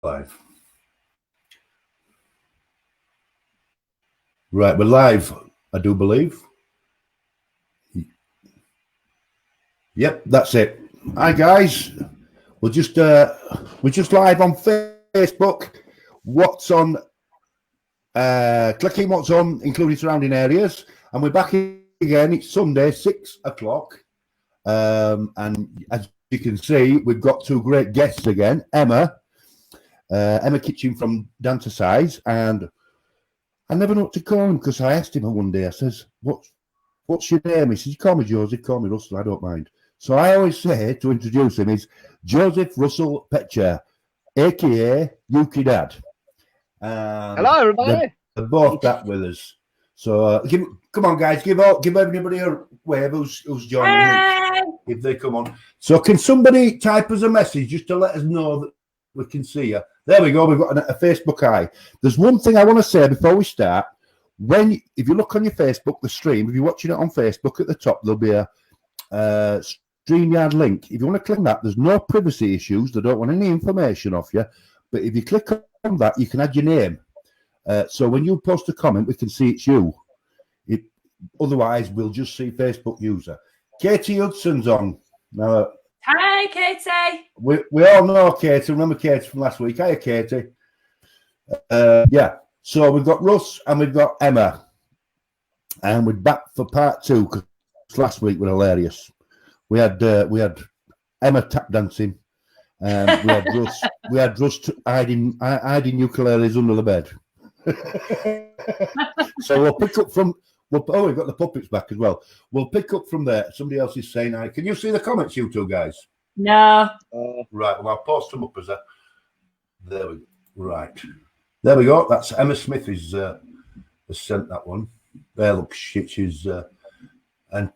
live. Right, we're live, I do believe. Yep, that's it. Hi guys, we're just live on Facebook. What's on Cleckheaton, what's on, including surrounding areas, and we're back again. It's Sunday, 6 o'clock, and as you can see, we've got two great guests again. Emma Kitchen from Dancer Size, and I never know what to call him because I asked him one day. I says, "What's your name?" He says, "You call me Joseph, call me Russell. I don't mind." So I always say to introduce him is Joseph Russell Petcher, aka Yuki Dad. Hello, everybody. They're both back with us. So come on, guys, give everybody a wave who's joining if they come on. So can somebody type us a message just to let us know that we can see you? There we go. We've got a Facebook eye. There's one thing I want to say before we start. If you look on your Facebook, the stream, if you're watching it on Facebook, at the top there'll be a StreamYard link. If you want to click on that, there's no privacy issues. They don't want any information off you. But if you click on that, you can add your name. So when you post a comment, we can see it's you. Otherwise, we'll just see Facebook user. Katie Hudson's on. Now, hi, Katie. We all know Katie. Remember Katie from last week? Hiya, Katie. Yeah. So we've got Russ and we've got Emma. And we're back for part 2 because last week was hilarious. We had Emma tap dancing. We had Russ hiding ukuleles under the bed. So we'll pick up from. We've got the puppets back as well. We'll pick up from there. Somebody else is saying hi. Can you see the comments, you two guys? No. Right. Well, I'll post them up as a. There we go. Right. There we go. That's Emma Smith has sent that one. There, look, she's and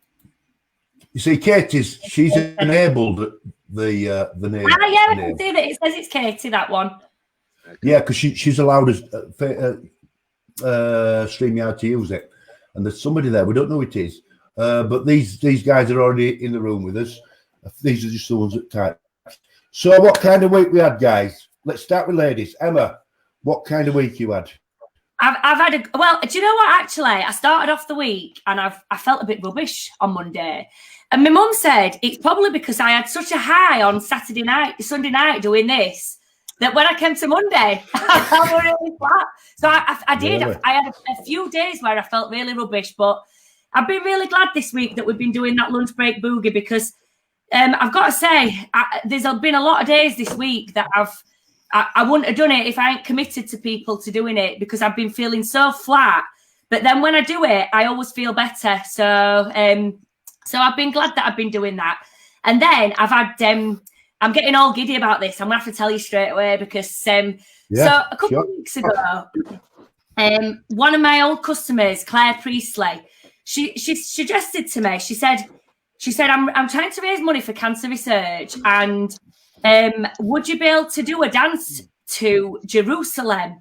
you see, she's enabled the name. Ah, yeah, I can see that. It says it's Katie, that one. Yeah, because she's allowed us StreamYard to use it. And there's somebody there, we don't know who it is, but these guys are already in the room with us. These are just the ones that type. So what kind of week we had, guys? Let's start with ladies. Emma, what kind of week you had? I've had well, do you know what, actually? I started off the week and I felt a bit rubbish on Monday. And my mum said it's probably because I had such a high on Sunday night doing this, that when I came to Monday, I was really flat. So I did. Really? I had a few days where I felt really rubbish, but I've been really glad this week that we've been doing that lunch break boogie because I've got to say, there's been a lot of days this week that I wouldn't have done it if I ain't committed to people to doing it because I've been feeling so flat. But then when I do it, I always feel better. So I've been glad that I've been doing that. And then I've had... I'm getting all giddy about this. I'm going to have to tell you straight away because so a couple of weeks ago, one of my old customers, Claire Priestley, she suggested to me, she said, I'm trying to raise money for cancer research and would you be able to do a dance to Jerusalem?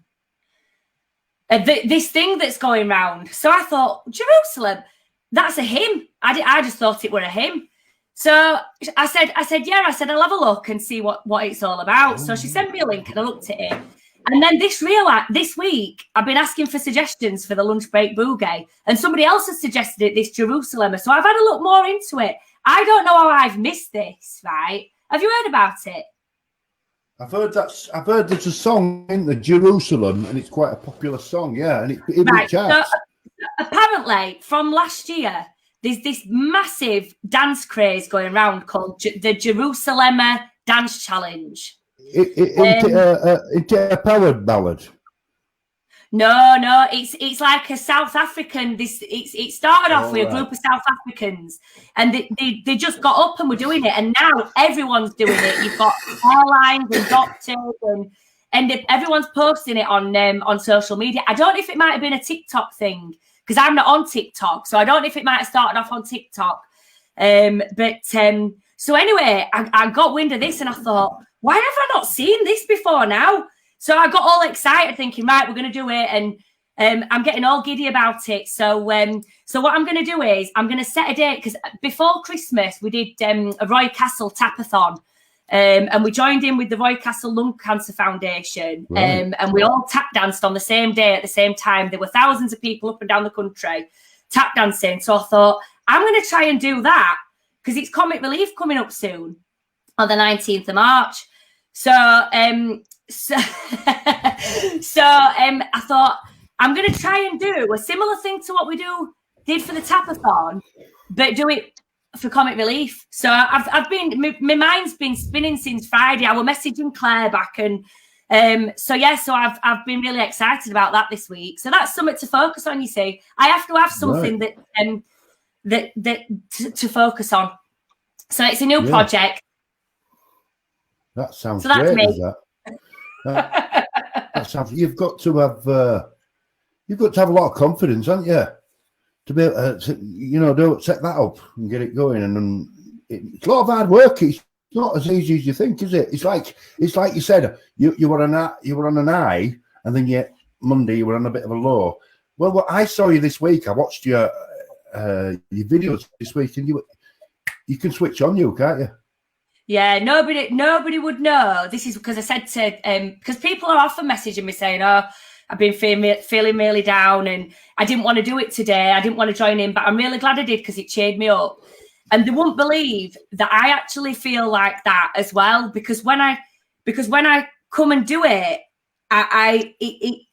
This thing that's going round. So I thought, Jerusalem, that's a hymn. I just thought it were a hymn. So I said, yeah. I said, I'll have a look and see what it's all about. So she sent me a link and I looked at it. And then this week, I've been asking for suggestions for the lunch break boogie. And somebody else has suggested it, this Jerusalem. So I've had a look more into it. I don't know how I've missed this, right? Have you heard about it? I've heard there's a song in the Jerusalem and it's quite a popular song, yeah. And it right. charts. So, apparently, from last year, there's this massive dance craze going around called the Jerusalem Dance Challenge. It's a power ballad. No, it's like a South African. It started off with a group of South Africans, and they just got up and were doing it, and now everyone's doing it. You've got airlines and doctors, and everyone's posting it on social media. I don't know if it might have been a TikTok thing. Because I'm not on TikTok, so I don't know if it might have started off on TikTok. So anyway, I got wind of this and I thought, why have I not seen this before now? So I got all excited thinking, right, we're going to do it. And I'm getting all giddy about it. So what I'm going to do is I'm going to set a date because before Christmas, we did a Roy Castle tapathon. And we joined in with the Roycastle Lung Cancer Foundation, and we all tap danced on the same day at the same time. There were thousands of people up and down the country tap dancing. So I thought, I'm going to try and do that because it's Comic Relief coming up soon on the 19th of March. So I thought I'm going to try and do a similar thing to what we did for the Tapathon, but do it for Comic Relief. So I've been, my mind's been spinning since Friday. I was messaging Claire back, and so I've been really excited about that this week. So that's something to focus on. You see, I have to have something that to focus on. So it's a new project. That sounds great. That's me. That sounds. You've got to have a lot of confidence, haven't you? To be able to, don't set that up and get it going, and it's a lot of hard work. It's not as easy as you think, is it? It's like you said, you were on an high, and then Monday you were on a bit of a low. Well, I saw you this week. I watched your videos this week, and you can switch on, can't you? Yeah, nobody would know. This is because I said to because people are often messaging me saying, "Oh, I've been feeling really down, and I didn't want to do it today. I didn't want to join in, but I'm really glad I did because it cheered me up." And they wouldn't believe that I actually feel like that as well, because when I come and do it, I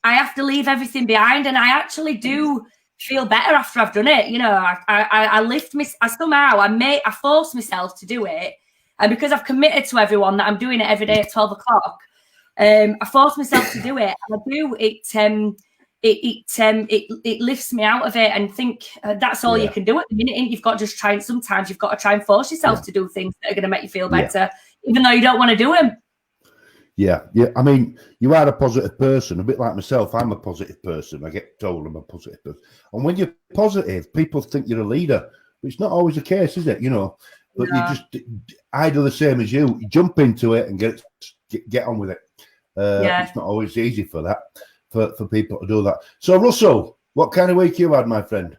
have to leave everything behind, and I actually do feel better after I've done it. I lift I force myself to do it. And because I've committed to everyone that I'm doing it every day at 12 o'clock, I force myself to do it. And I do it lifts me out of it, and think that's all you can do at the minute. You've got to just try. Sometimes you've got to try and force yourself to do things that are going to make you feel better, even though you don't want to do them. Yeah. I mean, you are a positive person, a bit like myself. I'm a positive person. I get told I'm a positive person, and when you're positive, people think you're a leader. But it's not always the case, is it? But I do the same as you. You jump into it and get on with it. It's not always easy for that, for people to do that. So, Russell, what kind of week you had, my friend?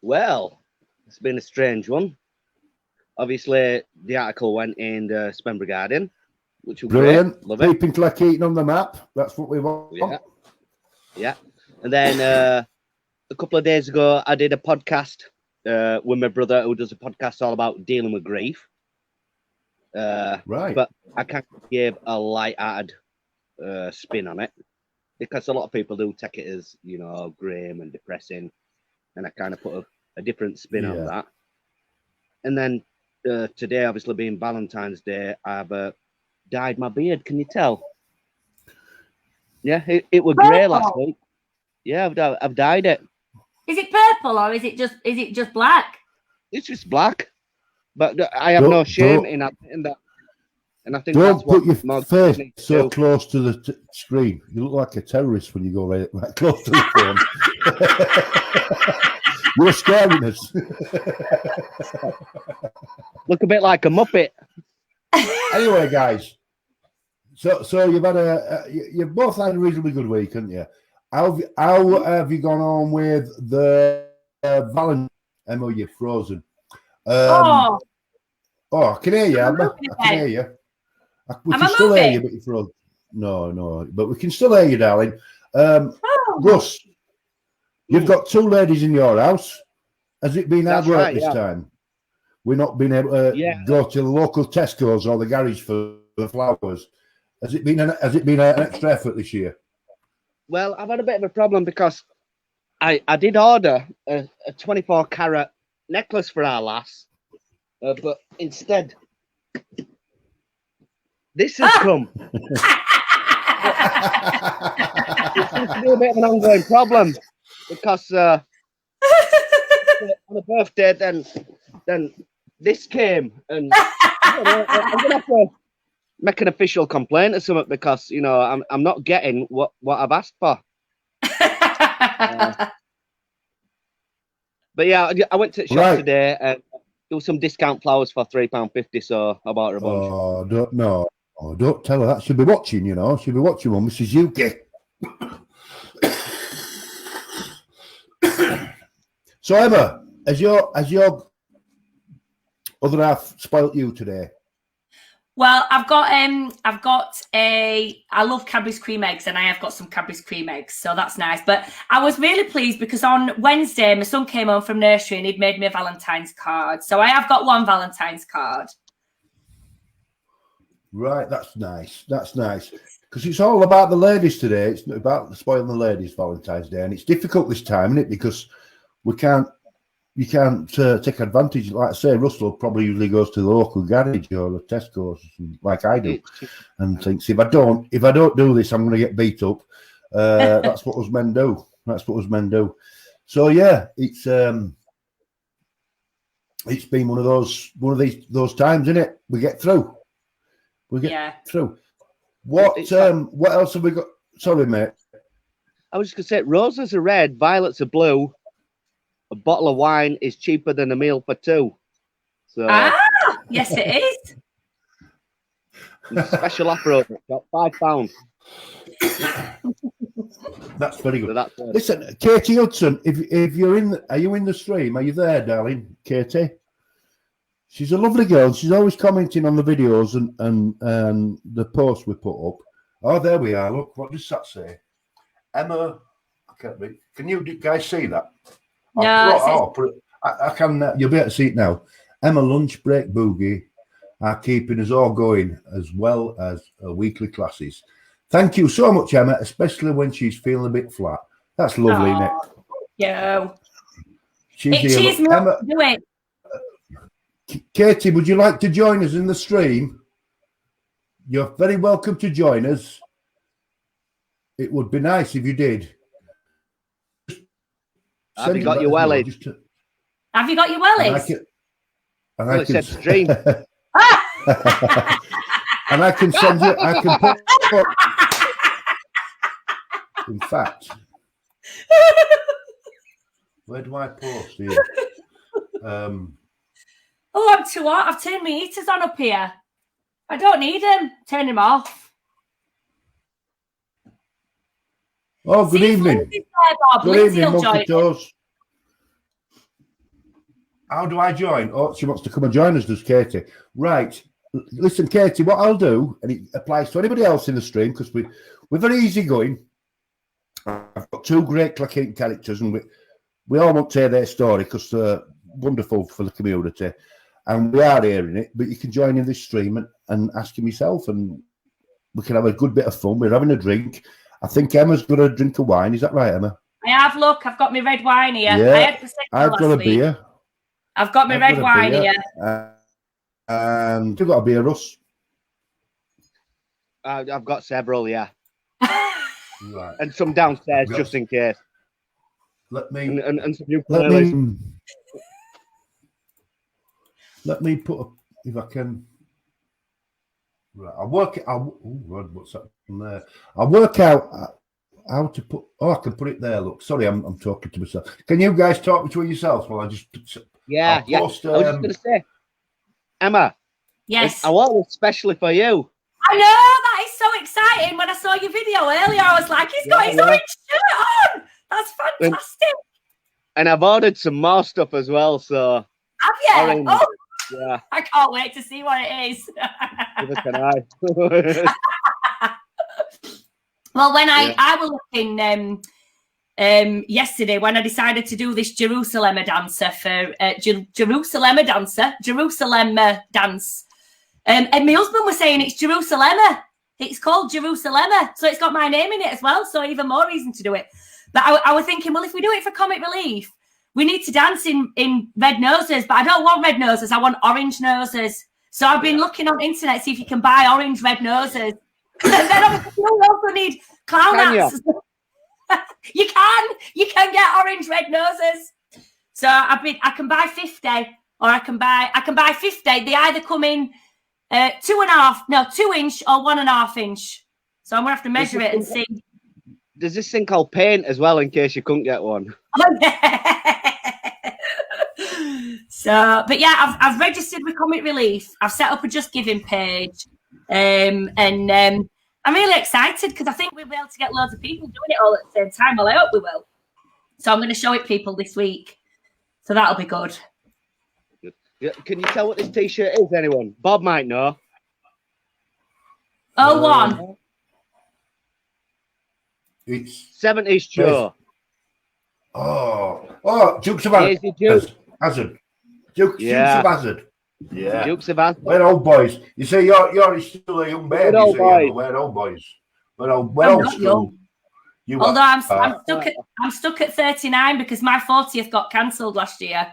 Well, it's been a strange one. Obviously, the article went in the Spenborough Guardian, which was brilliant. Great. Love Keeping Cleckheaton on the map. That's what we want. Yeah. And then a couple of days ago, I did a podcast with my brother, who does a podcast all about dealing with grief. Right. But I kind of gave a light-hearted spin on it, because a lot of people do take it as, grim and depressing, and I kind of put a different spin on that. And then today, obviously being Valentine's Day, I've dyed my beard. Can you tell? Yeah, it was grey last week. Yeah, I've dyed it. Is it purple or is it just black? It's just black, but I have no shame in that. And I think that's what put your face so close to the screen. You look like a terrorist when you go right close to the phone. You're scaring us. Look a bit like a Muppet. Anyway, guys. So you've had you've both had a reasonably good week, haven't you? How have you gone on with the Valentine? Emma, you're frozen. I can hear you, Emma. I can hear you. We can still hear you, but you're frozen. No, but we can still hear you, darling. Russ, you've got two ladies in your house. Has it been hard work this time? We're not being able to go to the local Tesco's or the garage for the flowers. Has it been an extra effort this year? Well, I've had a bit of a problem because I did order a 24-carat necklace for our lass, but instead this has come. It seems to be a bit of an ongoing problem because on a birthday, then this came, and I'm gonna have to make an official complaint or something, because I'm not getting what I've asked for. But yeah, I went to the shop today and there was some discount flowers for £3.50, so I bought her a bunch. Don't tell her that. She'll be watching, She'll be watching on Mrs. UK. So Emma, has your other half spoilt you today? Well, I've got I love Cadbury's cream eggs, and I have got some Cadbury's cream eggs, so that's nice. But I was really pleased because on Wednesday my son came home from nursery and he'd made me a Valentine's card. So I have got one Valentine's card. Right, that's nice. That's nice. Because it's all about the ladies today. It's about spoiling the ladies Valentine's Day, and it's difficult this time, isn't it? Because you can't take advantage. Like I say, Russell probably usually goes to the local garage or the Tesco's, like I do, and thinks if I don't do this, I'm going to get beat up. That's what us men do. That's what us men do. So yeah, it's been one of those times, isn't it? We get through. We get through. What else have we got? Sorry, mate. I was just going to say, roses are red, violets are blue. A bottle of wine is cheaper than a meal for two. So yes, it is. Special offer over £5. That's very good. So Listen, Katie Hudson, if you're are you in the stream? Are you there, darling, Katie? She's a lovely girl. She's always commenting on the videos and the posts we put up. Oh, there we are. Look, what does that say? Emma, I can't read. Can you guys see that? No, I can. You'll be able to see it now. Emma lunch break boogie are keeping us all going, as well as her weekly classes. Thank you so much, Emma, especially when she's feeling a bit flat. That's lovely, isn't it? Yeah. She's Emma, do it. Katie, would you like to join us in the stream? You're very welcome to join us. It would be nice if you did. Have you got your wellies? Have you got your wellies? And I can stream. And I can send you. I can put. In fact, where do I post here? Oh, I'm too hot. I've turned my heaters on up here. I don't need them. Turn them off. Oh, good evening. Good evening, Monkey Toes. How do I join? Oh, she wants to come and join us, does Katie? Right. Listen, Katie, what I'll do, and it applies to anybody else in the stream, because we're very easygoing. I've got two great Cleckheaton characters, and we all want to hear their story because they're wonderful for the community. And we are hearing it, but you can join in this stream and ask him yourself, and we can have a good bit of fun. We're having a drink. I think Emma's got a drink of wine. Is that right, Emma? I have. Look, I've got my red wine here. Yeah, I've got a beer. I've got my red wine here. And you've got a beer, Russ? I've got several, yeah. Right. And some downstairs, just in case. Let me... And some new playlists. Let me put... if I can... Right, I'll work it out. Oh, God, what's that from there? I'll work out how to put. Oh, I can put it there. Look, sorry, I'm talking to myself. Can you guys talk between yourselves while I just? Yeah. I was just going to say, Emma. Yes. I want it especially for you. I know, that is so exciting. When I saw your video earlier, I was like, he's got his orange shirt on. That's fantastic. And I've ordered some more stuff as well. So. Have you? Orange. Oh. Yeah. I can't wait to see what it is. Neither can I. Well, when I was looking yesterday, when I decided to do this Jerusalem dance for Jerusalem dance, and my husband was saying it's Jerusalem. It's called Jerusalem, so it's got my name in it as well. So even more reason to do it. But I was thinking, well, if we do it for comic relief, we need to dance in red noses, but I don't want red noses. I want orange noses. So I've been looking on the internet, see if you can buy orange red noses. And then obviously you also need clown hats. You can get orange red noses. So I can buy 50, or I can buy 50. They either come in 2 inch or 1.5 inch. So I'm gonna have to measure it and see. There's this thing called paint as well, in case you couldn't get one. So, but yeah, I've registered with Comic Relief. I've set up a Just Giving page, and I'm really excited because I think we'll be able to get loads of people doing it all at the same time. Well, I hope we will. So I'm going to show it people this week. So that'll be good. Can you tell what this T-shirt is, anyone? Bob might know. 01. It's 70s Joe. Dukes of Hazzard. Easy Duke. Hazard. Dukes Yeah. of Hazzard. Yeah. Dukes of Hazzard. We're old boys. You see, you're still a young baby. We're old boys. We're old boys. We're I'm old not school. young. You Although are. I'm stuck at 39 because my 40th got cancelled last year.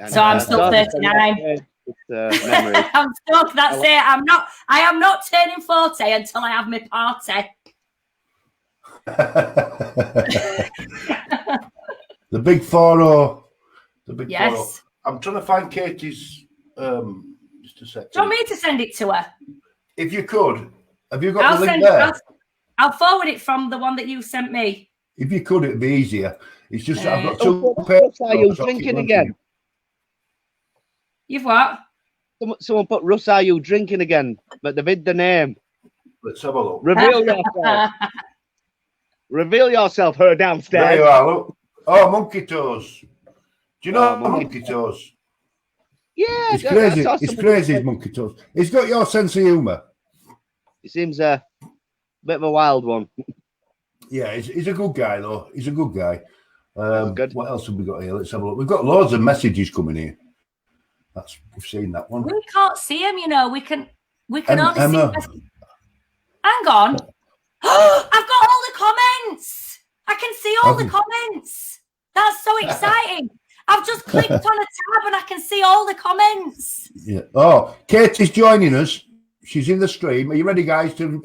So I'm still 39. Memory. I'm stuck. That's it. I am not turning 40 until I have my party. The big 4-0. The big Yes. 4-0. I'm trying to find Katie's. Just a second. Do you want me to send it to her? If you could, have you got the link there? I'll forward it from the one that you sent me. If you could, it'd be easier. It's just I've got Oh, two pairs. Russ, are you drinking again? You've what? Someone put Russ, are you drinking again? But they've hid the name. Let's have a look. Reveal yourself. Reveal yourself, her downstairs. There you are. Look. Oh, Monkey Toes. Do you know Monkey Monkey Toes? Yeah, It's crazy. It's crazy, Monkey Toes. He's got your sense of humour. He seems a bit of a wild one. Yeah, he's a good guy, though. He's a good guy. Good. What else have we got here? Let's have a look. We've got loads of messages coming here. We've seen that one. We can't see him, you know. We can only Emma. see. Hang on. I've got all the comments. I can see all the comments. That's so exciting. I've just clicked on a tab and I can see all the comments. Yeah. Oh, Katie's joining us. She's in the stream. Are you ready, guys, to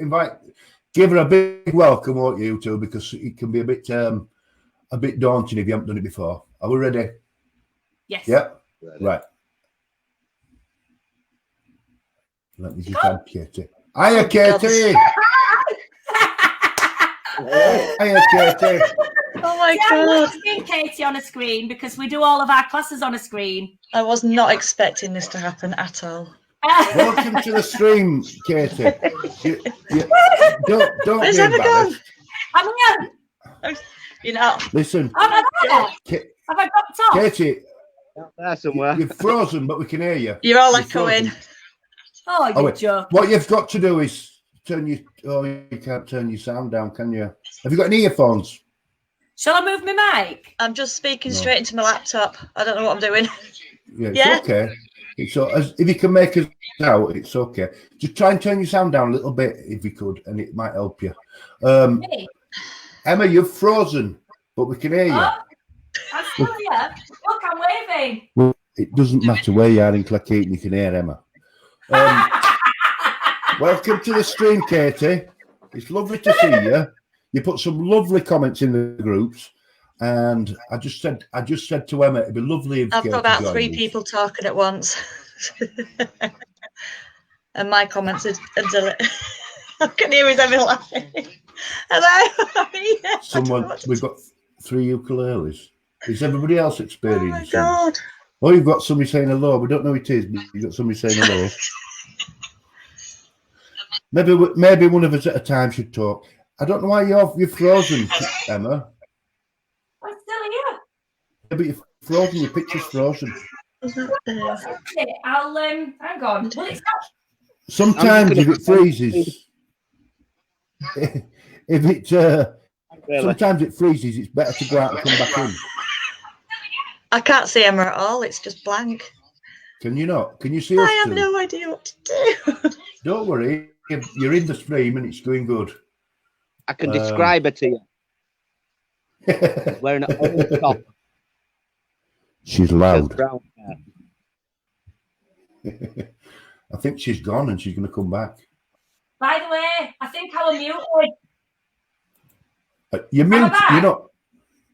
give her a big welcome, won't you two? Because it can be a bit daunting if you haven't done it before. Are we ready? Yes. Yeah. Ready. Right. Let me just add Katie. Hiya, Katie. Hiya, Katie. Oh my I'm God. not seeing Katie on a screen because we do all of our classes on a screen. I was not expecting this to happen at all. Welcome to the stream, Katie. Don't Where's be Emma gone? embarrassed. I'm here. You know, Listen, Have I dropped off? Katie, There somewhere. you're frozen, but we can hear you. you're all You're echoing. frozen. Oh, Oh, you wait. joke. What you've got to do is you can't turn your sound down, can you? Have you got any earphones? Shall I move my mic? I'm just speaking No. straight into my laptop. I don't know what I'm doing. Yeah, it's Yeah. okay. If you can make us out, it's okay. Just try and turn your sound down a little bit if you could, and it might help you. Me? Emma, you're frozen, but we can hear you. Oh, I'm still here. Look, I'm waving. Well, it doesn't matter where you are in Cleckheaton, you can hear Emma. Welcome to the stream, Katie. It's lovely to see you. You put some lovely comments in the groups, and I just said to Emma, it'd be lovely if I've Katie got about joined 3 us. people talking at once. And my comments are deleted. I can hear his Emma laughing. Hello. We've got 3 ukuleles. Is everybody else Oh experiencing? my God. Oh, you've got somebody saying hello. We don't know who it is, but you've got somebody saying hello. Maybe one of us at a time should talk. I don't know why you're frozen, Emma. I'm still here. Yeah, but you're frozen. Your picture's frozen. Okay, I'll hang on. Well, it's not. Sometimes if it freezes, sometimes it freezes. It's better to go out and come back in. I can't see Emma at all. It's just blank. Can you not? Can you see us? I have too? no idea what to do. Don't worry. You're in the stream and it's going good. I can describe her to you. Wearing an old top. She's with loud. brown hair. I think she's gone and she's going to come back. By the way, I think I was muted. You're Am I mute. back? You're not.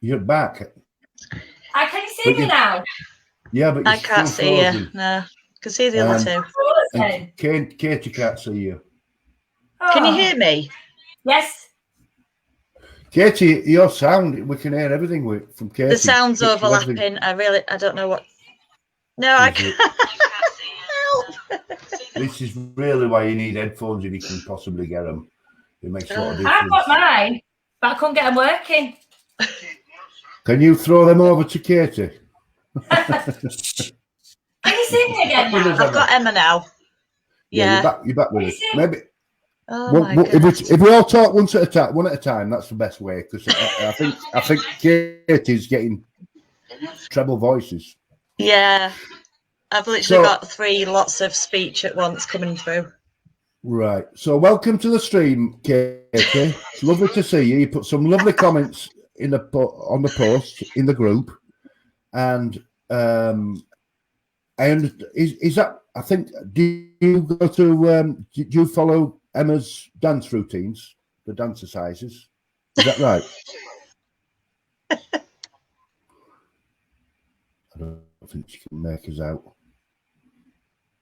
You're back. Can you see But me now? Yeah, but I you're can't still see frozen. you. No. I can see the other two. And Katie can't see you. Can you Oh. hear me? Yes. Katie, your sound, we can hear everything from Katie. The sound's Picture everything. overlapping. I don't know what. No, I Is it? can't. Help. This is really why you need headphones if you can possibly get them. It makes a lot of I've got difference. mine, but I couldn't get them working. Can you throw them over to Katie? Can you see me again now? I've got Emma now. Yeah, Yeah. you're back with Can you us. see? Maybe Oh my God. If we all talk one at a time, that's the best way. Because I think Katie's getting treble voices. Yeah, I've literally got 3 lots of speech at once coming through. Right. So welcome to the stream, Katie. It's lovely to see you. You put some lovely comments on the post in the group, and is that? I think. Do you go to? Do you follow Emma's dance routines, the dance exercises? Is that right? I don't think she can make us out.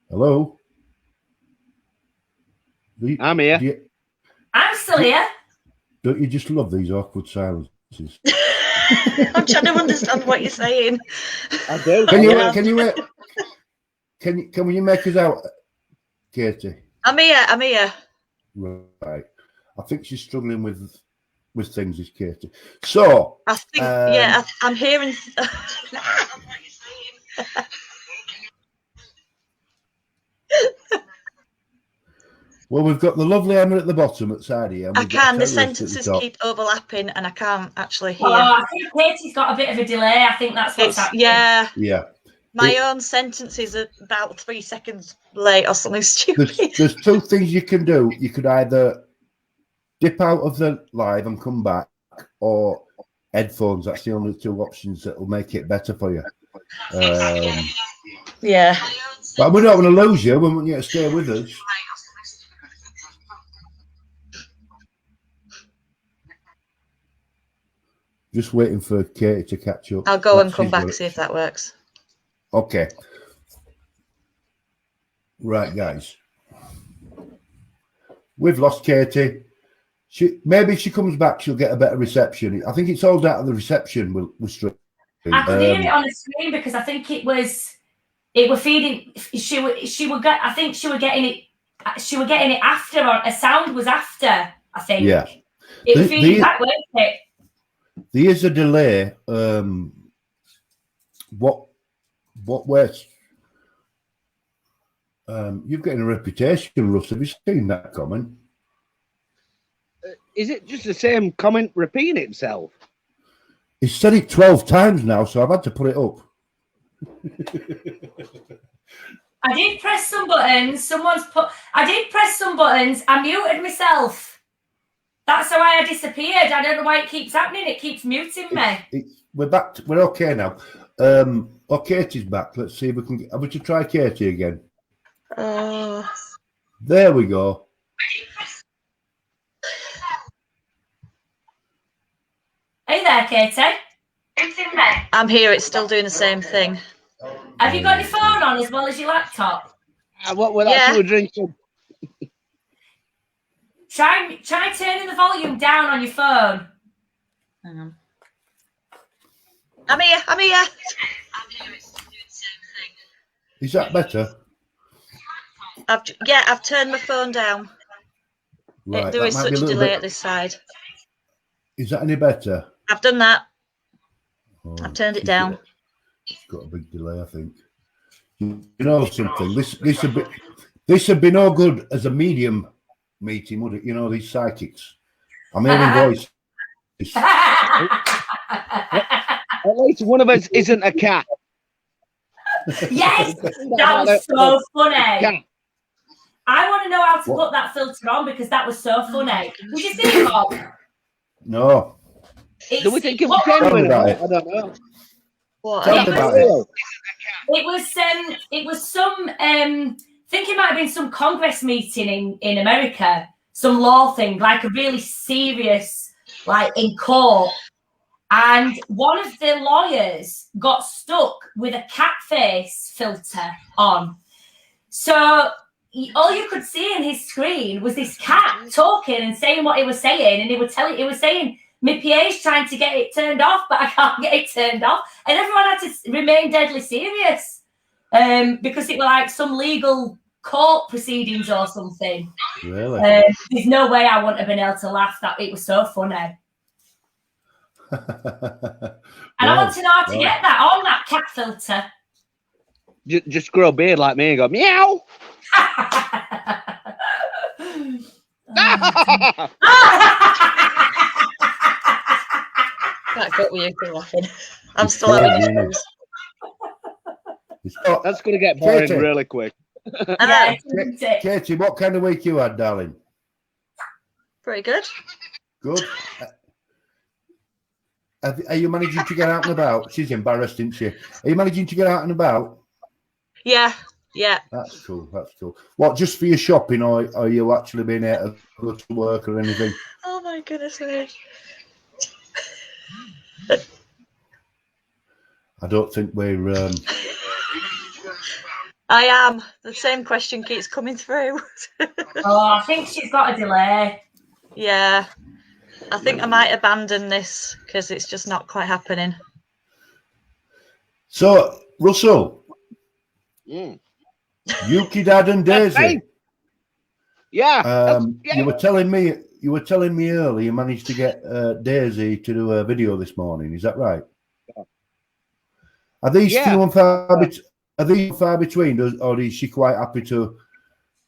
Hello. I'm here. I'm still here. Don't you just love these awkward silences? I'm trying to understand what you're saying. I do. Can you make us out, Katie? I'm here. Right. I think she's struggling with things, is Katie. So I think, I'm hearing. What you're saying. Well, we've got the lovely Emma at the bottom at the side here. The sentences keep overlapping and I can't actually hear. Oh, I think Katie's got a bit of a delay. I think that's what's happening. Yeah. My own sentences are about 3 seconds late or something stupid. There's 2 things you can do. You could either dip out of the live and come back, or headphones. That's the only 2 options that will make it better for you. Yeah. But we're not going to lose you. We want you to stay with us. Just waiting for Katie to catch up. I'll go and come back and see if that works. Okay. Right, guys. We've lost Katie. Maybe if she comes back, she'll get a better reception. I think it's all down to the reception with stream. I could hear it on the screen because I think it was feeding. She would get. I think she were getting it. She were getting it after, or a sound was after. I think. Yeah. It was feeding back, wasn't it? There is a delay. What works? You're getting a reputation, Russ. Have you seen that comment? Is it just the same comment repeating itself? He's said it 12 times now, so I've had to put it up. I did press some buttons. I did press some buttons. I muted myself. That's why I disappeared. I don't know why it keeps happening. It keeps muting me. We're back. We're okay now. Katie's back. Let's see if we can. Have we to try Katie again? There we go. Hey there, Katie. I'm here. It's still doing the same thing. Have you got your phone on as well as your laptop? What were that you were drinking? Try turning the volume down on your phone. Hang on. I'm here. I'm here. It's still doing the same thing. Is that better? I've turned my phone down. Right, there is such a delay at this side. Is that any better? I've done that. I've turned it down. It's got a big delay, I think. You know something? This would be no good as a medium meeting, would it? You know, these psychics. I'm hearing voices. At least one of us isn't a cat. Yes, that was so funny. I want to know how to put that filter on because that was so funny. Did you see it, Bob? No. Do we think it was genuine? I don't know. What? Tell me about it. It was some. I think it might have been some Congress meeting in America, some law thing, like a really serious, like in court. And one of the lawyers got stuck with a cat face filter on. So all you could see in his screen was this cat talking and saying what he was saying. And he was saying, my PA's trying to get it turned off, but I can't get it turned off. And everyone had to remain deadly serious because it was like some legal court proceedings or something. Really? There's no way I wouldn't have been able to laugh. That it was so funny. And I want to know how to get that on that cat filter. Just grow a beard like me and go meow. Can't cope with you two laughing. I'm still having issues. That's going to get boring Katie. really quick. Yeah, Katie, what kind of week you had, darling? Pretty good. Good. Are you managing to get out and about? She's embarrassed, isn't she? Are you managing to get out and about? Yeah. That's cool. What, just for your shopping, or are you actually being able to go to work or anything? Oh my goodness me. I don't think we're. I am. The same question keeps coming through. I think she's got a delay. Yeah. I think I might abandon this because it's just not quite happening. So, Russell, Mm. Yuki, Dad, and Daisy. Hey. Yeah. You were telling me earlier you managed to get Daisy to do a video this morning. Is that right? Yeah. Are these Yeah. few and far? Are these far between, or is she quite happy to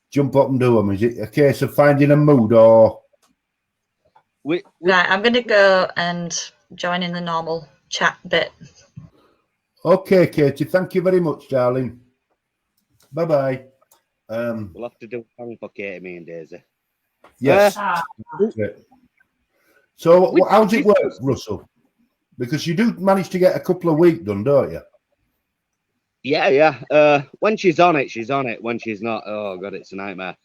jump up and do them? Is it a case of finding a mood, or? Right, I'm going to go and join in the normal chat bit. Okay, Katie. Thank you very much, darling. Bye-bye. We'll have to do a song for Katie, me and Daisy. Yes. So, how does it work, Russell? Because you do manage to get a couple of weeks done, don't you? Yeah. When she's on it, she's on it. When she's not, oh God, it's a nightmare.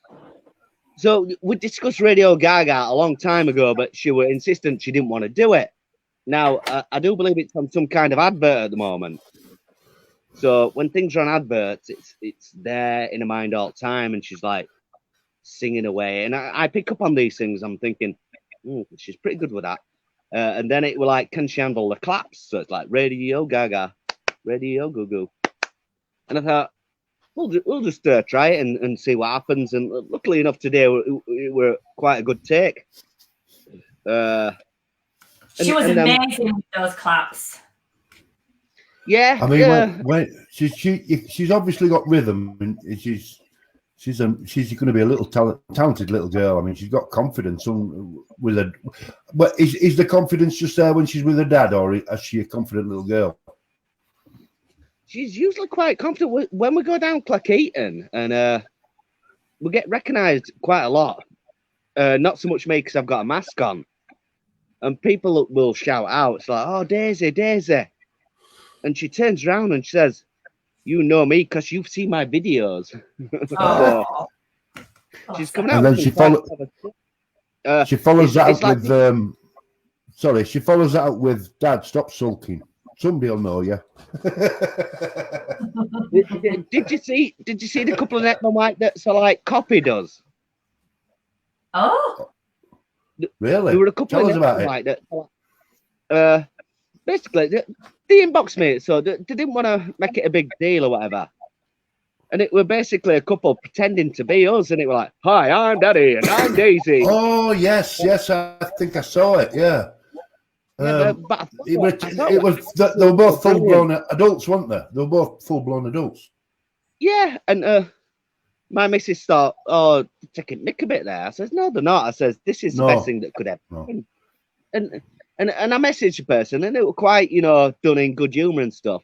So we discussed Radio Gaga a long time ago, but she was insistent she didn't want to do it. Now, I do believe it's on some kind of advert at the moment. So when things are on adverts, it's there in her mind all the time, and she's like singing away. And I pick up on these things. I'm thinking, she's pretty good with that. And then it was like, can she handle the claps? So it's like Radio Gaga, Radio Goo Goo. And I thought, we'll just try it and see what happens. And luckily enough, today we were quite a good take. She was amazing with those claps. Yeah, I mean, yeah. when she's obviously got rhythm, and she's going to be a little talented little girl. I mean, she's got confidence with her. But is the confidence just there when she's with her dad, or is she a confident little girl? She's usually quite confident when we go down Cleckheaton, and we get recognised quite a lot. Not so much me because I've got a mask on, and people will shout out. It's like, "Oh, Daisy, Daisy," and she turns around and she says, "You know me because you've seen my videos." So, she's coming out. And then she follows that up with. Sorry, she follows that up with, "Dad, stop sulking. Somebody will know you." Did you see the couple of Netman White that's like copied us? Oh, really? There were a couple Tell of us about Netman White that basically they inboxed me, so they didn't want to make it a big deal or whatever. And it were basically a couple pretending to be us, and it were like, "Hi, I'm Daddy, and I'm Daisy." Oh yes, I think I saw it. Yeah. But they were both full-blown adults, weren't they? They were both full-blown adults. Yeah, and my missus thought, "Oh, taking Nick a bit there." I says, "No, they're not." I says, "This is the best thing that could happen." No. And I messaged the person, and it was quite, done in good humour and stuff.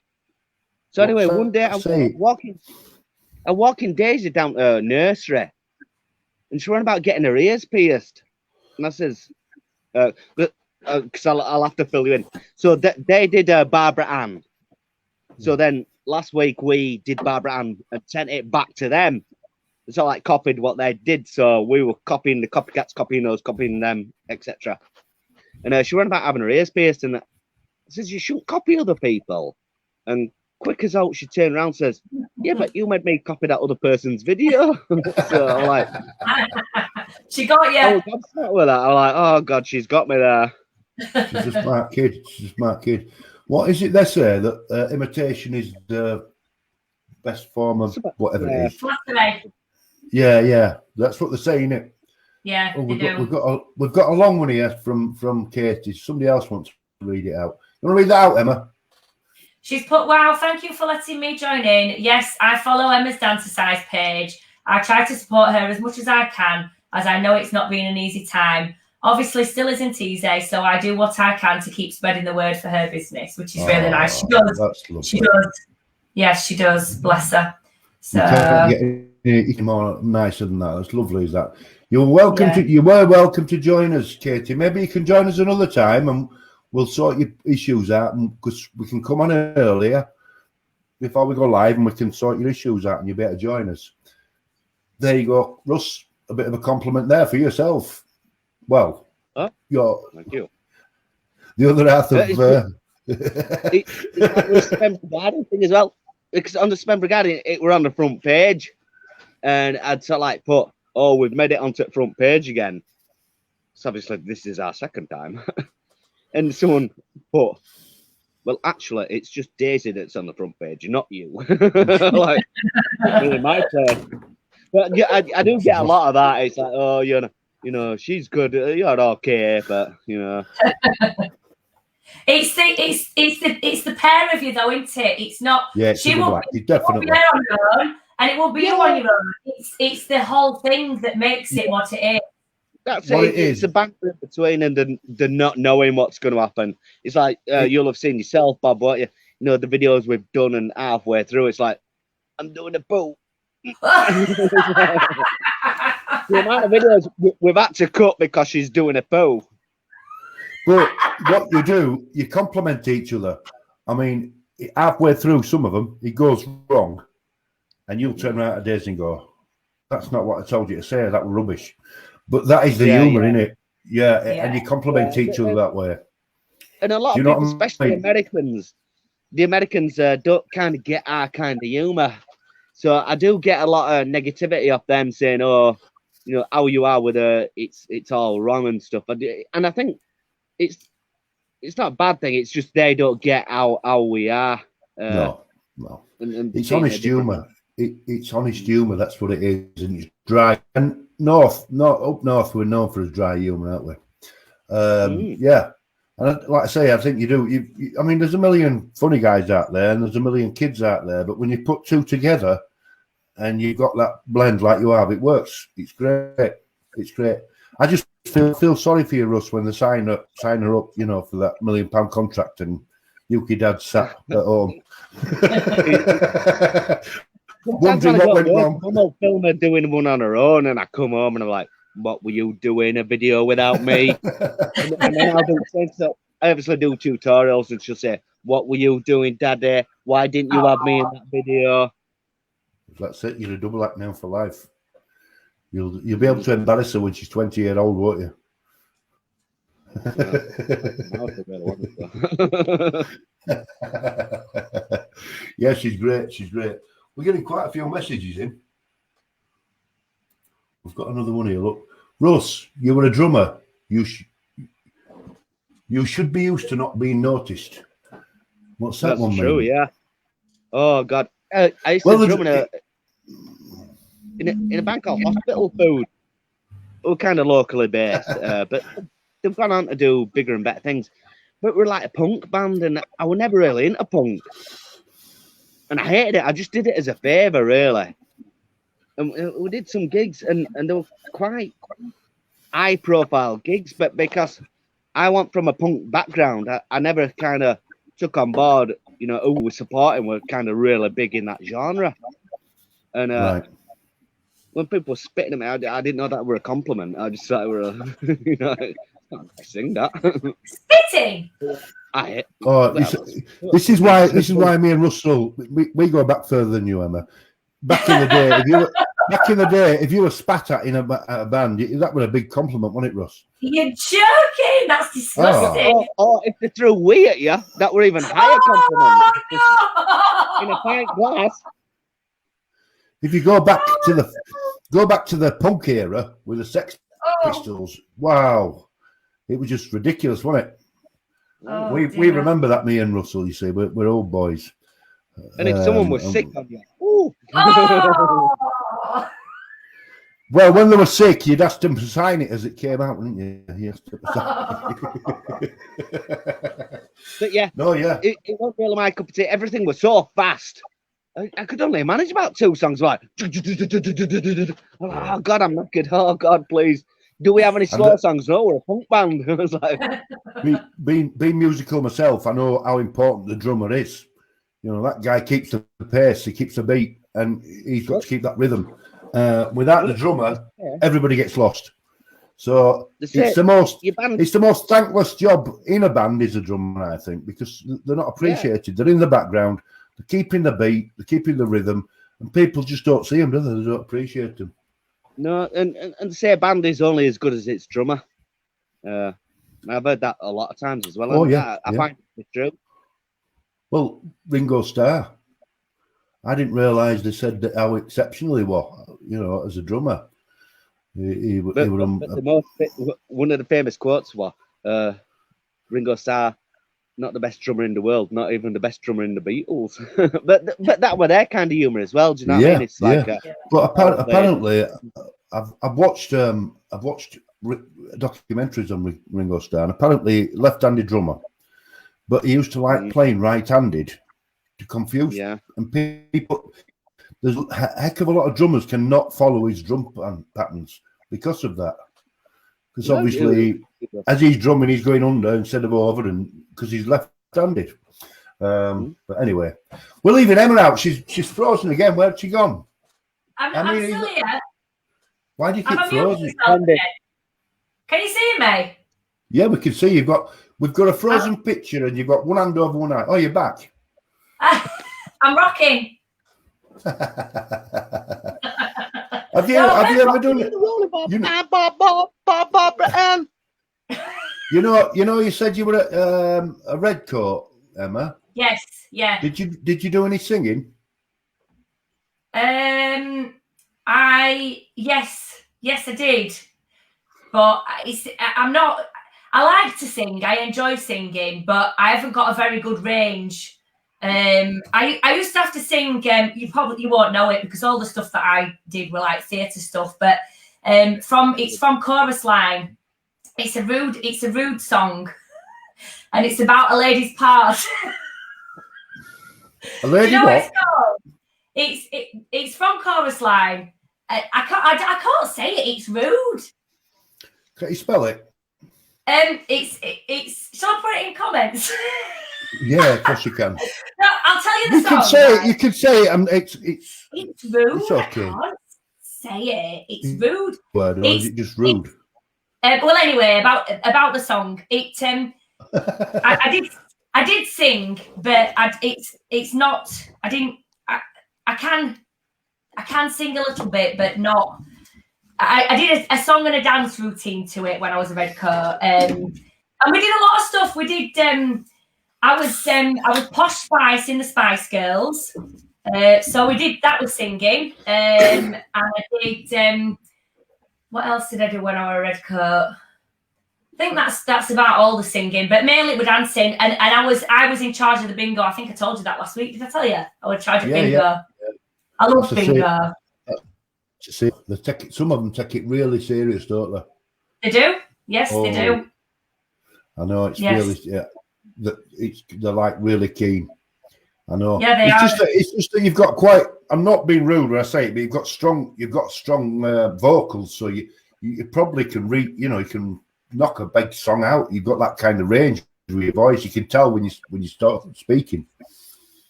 So anyway, one day I'm walking Daisy down to her nursery, and she ran about getting her ears pierced. And I says, because I'll have to fill you in. So they did Barbara Ann. So then last week we did Barbara Ann and sent it back to them. So like copied what they did. So we were copying the copycats, copying us, copying them, etc. And she ran about having her ears pierced, and I says, "You shouldn't copy other people." And quick as out, she turned around and says, "Yeah, but you made me copy that other person's video." So I'm like, she got you. Oh, God's not with that. I'm like, oh God, she's got me there. She's a smart kid. She's a smart kid. What is it they say that imitation is the best form of whatever it is? Yeah. That's what they're saying. It. Yeah, we've got a long one here from Katie. Somebody else wants to read it out. You want to read that out, Emma? She's put, "Wow, thank you for letting me join in. Yes, I follow Emma's Dancercise page. I try to support her as much as I can. as I know it's not been an easy time. Obviously, still isn't easy, so I do what I can to keep spreading the word for her business, which is really nice. She does. That's lovely. She does. Yes, she does. Bless her. So, you can't get any more nicer than that. That's lovely, is that? You're welcome Yeah. you were welcome to join us, Katie. Maybe you can join us another time and we'll sort your issues out, because we can come on earlier before we go live and we can sort your issues out and you'll be able to join us. There you go. Russ, a bit of a compliment there for yourself. Well, thank you. The other half of it's like the Spem Garden thing as well, because on the Spem Garden it were on the front page, and I'd sort of like put, "Oh, we've made it onto the front page again." So obviously this is our second time, and someone put, "Well, actually, it's just Daisy that's on the front page, not you." Like, really, my turn. But yeah, I do get a lot of that. It's like, "Oh, you know, she's good. You're okay, but you know." It's the pair of you though, isn't it? It's not. Yeah, she won't be definitely there on her own, and it won't be you on your own. It's the whole thing that makes it what it is. That's it. It's the banter in between and the not knowing what's going to happen. It's like you'll have seen yourself, Bob, won't you? You know, the videos we've done, and halfway through, it's like, I'm doing a poo. The amount of videos we've had to cut because she's doing a poo. But what you do, you compliment each other. I mean, halfway through some of them, it goes wrong, and you'll turn around to Daisy and go, "That's not what I told you to say. That was rubbish." But that is the humour, isn't it? Yeah, and you compliment each other that way. And a lot of people, especially Americans, the Americans don't kind of get our kind of humour. So I do get a lot of negativity off them saying, "Oh, you know, how you are with her, it's all wrong and stuff." And I think it's not a bad thing. It's just they don't get how we are. No. And it's honest humour. It's honest humour. That's what it is, and it's dry. And up north, we're known for his dry humour, aren't we? Yeah. And like I say, I think you do. I mean, there's a million funny guys out there, and there's a million kids out there. But when you put two together, and you've got that blend like you have, it works. It's great. It's great. I just feel sorry for you, Russ, when they sign her up, you know, for that £1 million contract, and Yuki Dad sat at home. Wondering what went wrong. I'm film her doing one on her own, and I come home and I'm like, "What were you doing? A video without me?" and then I'll do things. So I obviously do tutorials, and she'll say, "What were you doing, Daddy? Why didn't you have me in that video?" That's it. You're a double act now for life. You'll be able to embarrass her when she's 20-year-old, won't you? Yeah, she's great. She's great. We're getting quite a few messages in. We've got another one here. Look, Russ, you were a drummer. You should be used to not being noticed. What's that one? That's true. Mean? Yeah. Oh God, I used to drum in a band called Hospital Food. We're kind of locally based, but they've gone on to do bigger and better things. But we're like a punk band, and I was never really into punk. And I hated it. I just did it as a favour, really. And we did some gigs, and they were quite high-profile gigs. But because I went from a punk background, I never kind of took on board, you know, who we're supporting were kind of really big in that genre. And when people were spitting at me, I didn't know that were a compliment. I just thought it were a, you know, I sing that. Spitting. This is why me and Russell we go back further than you, Emma. Back in the day, if you were spat at in a band, that was a big compliment, wasn't it, Russ? You're joking. That's disgusting. Or if they threw wee at you, that were even higher compliment. No! In a pint glass. If you go back to the punk era with the Sex Pistols, wow, it was just ridiculous, wasn't it? We remember that, me and Russell. You see, we're old boys. And if someone was sick on you, ooh. Well, when they were sick, you'd ask them to sign it as it came out, wouldn't you? But yeah, no, yeah, it wasn't really my cup of tea. Everything was so fast. I could only manage about 2 songs. Like, oh God, I'm not good. Oh God, please. Do we have any slow songs? No, we're a punk band. I was like, being musical myself, I know how important the drummer is. You know, that guy keeps the pace, he keeps the beat, and he's got to keep that rhythm. Without the drummer, everybody gets lost. So it's the most thankless job in a band is a drummer, I think, because they're not appreciated. Yeah. They're in the background, they're keeping the beat, they're keeping the rhythm, and people just don't see them, do they? They don't appreciate them. No, and say a band is only as good as its drummer. I've heard that a lot of times as well. Oh, yeah. I find it's true. Well, Ringo Starr, I didn't realise they said that how exceptional he was, you know, as a drummer. One of the famous quotes was Ringo Starr, not the best drummer in the world, not even the best drummer in the Beatles. but that were their kind of humour as well. Do you know what I mean? It's like, but apparently, I've watched documentaries on Ringo Starr, and apparently left-handed drummer, but he used to like playing right-handed to confuse and people. There's a heck of a lot of drummers cannot follow his drum patterns because of that. Because obviously, as he's drumming, he's going under instead of over, and because he's left-handed. But anyway, we're leaving Emma out. She's frozen again. Where's she gone? I'm still here. Why do you keep frozen? Can you see me? Yeah, we can see we've got a frozen picture, and you've got one hand over one eye. Oh, you're back. I'm rocking. Have you ever done it? You said you were at a red coat, Emma. Yes, yeah. Did you do any singing? Yes, I did. But I'm not. I like to sing. I enjoy singing, but I haven't got a very good range. I used to have to sing. You won't know it because all the stuff that I did were like theatre stuff. But it's from Chorus Line. It's a rude song, and it's about a lady's part. A lady what? It's from Chorus Line. I can't say it. It's rude. Can you spell it? It's. Shall I put it in comments? Yeah, of course you can. No, I'll tell you the song. You can say it. It's rude. It's okay. I can't say it. It's rude. Word, or is it just rude? Well, anyway, about the song, it. I did sing, but it's not. I didn't. I can sing a little bit, but not. I did a song and a dance routine to it when I was a red coat, and we did a lot of stuff. We did. I was Posh Spice in the Spice Girls, so we did that with singing, and I did. What else did I do when I was a red coat? I think that's about all the singing, but mainly we're dancing, and I was in charge of the bingo. I think I told you that last week. Did I tell you? I was in charge of bingo. Yeah. I love bingo. Some of them take it really serious, don't they? They do. Yes, they do. I know it's really they're like really keen. I know. Yeah, they are. It's just that you've got quite. I'm not being rude when I say it, but you've got strong vocals, so you probably can you can knock a big song out. You've got that kind of range with your voice. You can tell when you start speaking.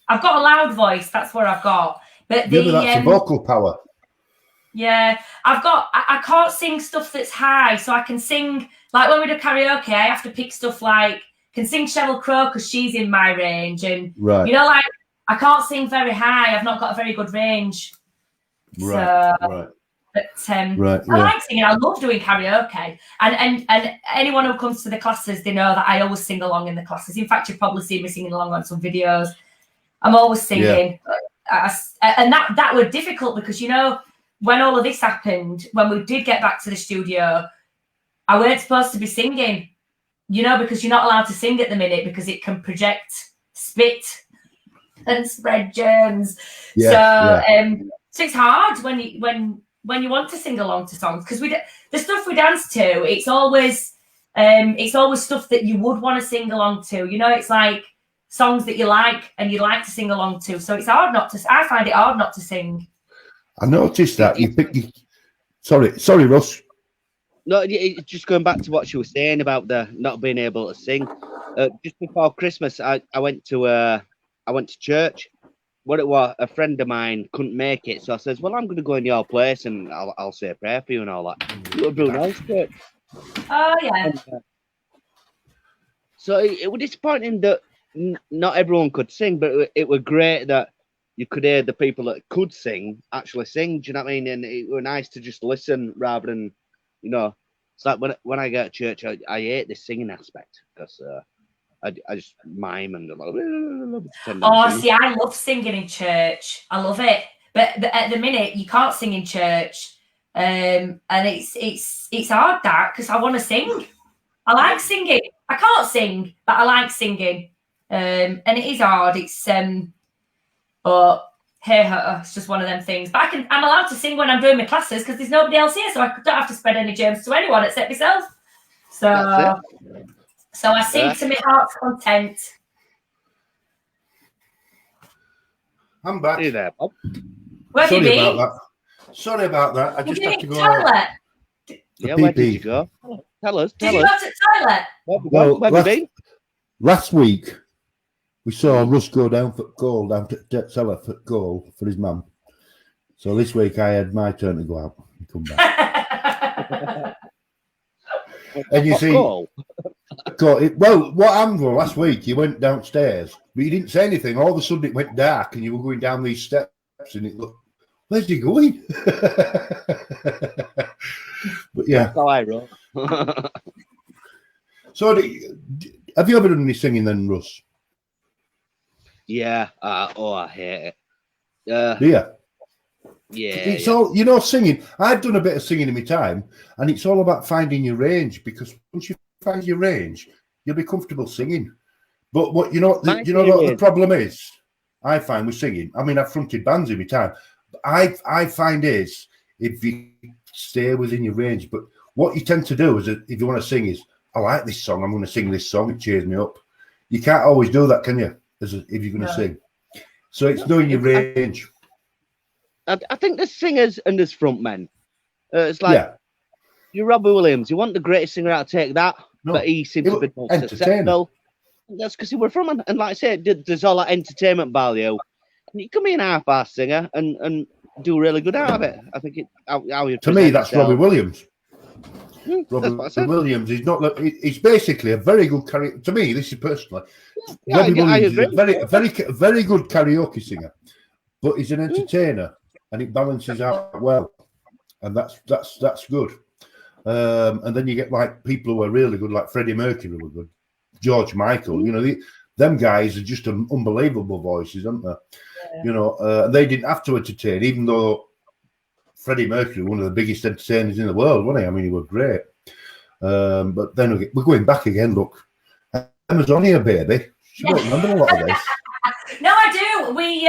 I've got a loud voice. That's what I've got. But that's a vocal power. Yeah, I can't sing stuff that's high, so I can sing like when we do karaoke. I have to pick stuff like. Can sing Sheryl Crow because she's in my range, and like I can't sing very high. I've not got a very good range. Right. But I like singing. I love doing karaoke, and anyone who comes to the classes, they know that I always sing along in the classes. In fact, you've probably seen me singing along on some videos. I'm always singing, and that was difficult because when all of this happened, when we did get back to the studio, I weren't supposed to be singing. Because you're not allowed to sing at the minute because it can project spit and spread germs. So it's hard when you want to sing along to songs because the stuff we dance to, it's always stuff that you would want to sing along to. It's like songs that you like and you like to sing along to. So it's hard not to. I find it hard not to sing. I noticed that you picked. Sorry, Russ. No, just going back to what she was saying about the not being able to sing. Just before Christmas, I went to church. What it was, a friend of mine couldn't make it, so I says, "Well, I'm going to go in your place and I'll say a prayer for you and all that." It was Brunel's church. Oh yeah. And, so it was disappointing that not everyone could sing, but it was great that you could hear the people that could sing actually sing. Do you know what I mean? And it was nice to just listen rather than, you know, it's like when I get to church, I hate the singing aspect because I just mime and see, I love singing in church. I love it, but at the minute you can't sing in church, and it's hard that because I want to sing. I like singing. I can't sing, but I like singing, and it is hard. It's but hey, it's just one of them things. But I'm allowed to sing when I'm doing my classes because there's nobody else here, so I don't have to spread any germs to anyone except myself. So I sing to my heart's content. I'm back. You there, Bob? Where have you been? Sorry about that. I just had to go. Toilet? Where did you go? Tell us. Did you go to the toilet? Where have you been? Last week, we saw Russ go down to cellar for goal for his mum. So this week I had my turn to go out and come back. And you see, well, what happened was last week you went downstairs, but you didn't say anything. All of a sudden it went dark and you were going down these steps and it looked, where's he going? But yeah. That's how I roll. So have you ever done any singing then, Russ? Yeah. I hate it. Yeah. Yeah. It's all, you know, singing. I've done a bit of singing in my time, and it's all about finding your range, because once you find your range, you'll be comfortable singing. But what the problem is, I find with singing, I mean, I've fronted bands in my time. I find is if you stay within your range, but what you tend to do is, if you want to sing, is I like this song, I'm going to sing this song, it cheers me up. You can't always do that, can you? If you're going to sing. So it's knowing your range. I think there's singers and there's frontmen. It's like you're Robbie Williams. You want the greatest singer out to take that, but he seems to be more successful. That's because he was frontman. And like I said, there's all that entertainment value. And you can be an half-ass singer and do really good out of it. I think to me, that's Robbie Williams. Robbie Williams is not. He's basically a very good karaoke. To me, this is personally. Robbie Williams is a very good karaoke singer, but he's an entertainer, and it balances out well, and that's good. And then you get like people who are really good, like Freddie Mercury, were good, George Michael. You know, them guys are just unbelievable voices, aren't they? Yeah. You know, they didn't have to entertain, even though Freddie Mercury, one of the biggest entertainers in the world, wasn't he? I mean, he was great. But then we're going back again. Look, Emma's on here, baby. She won't remember a lot of this. No, I do. We,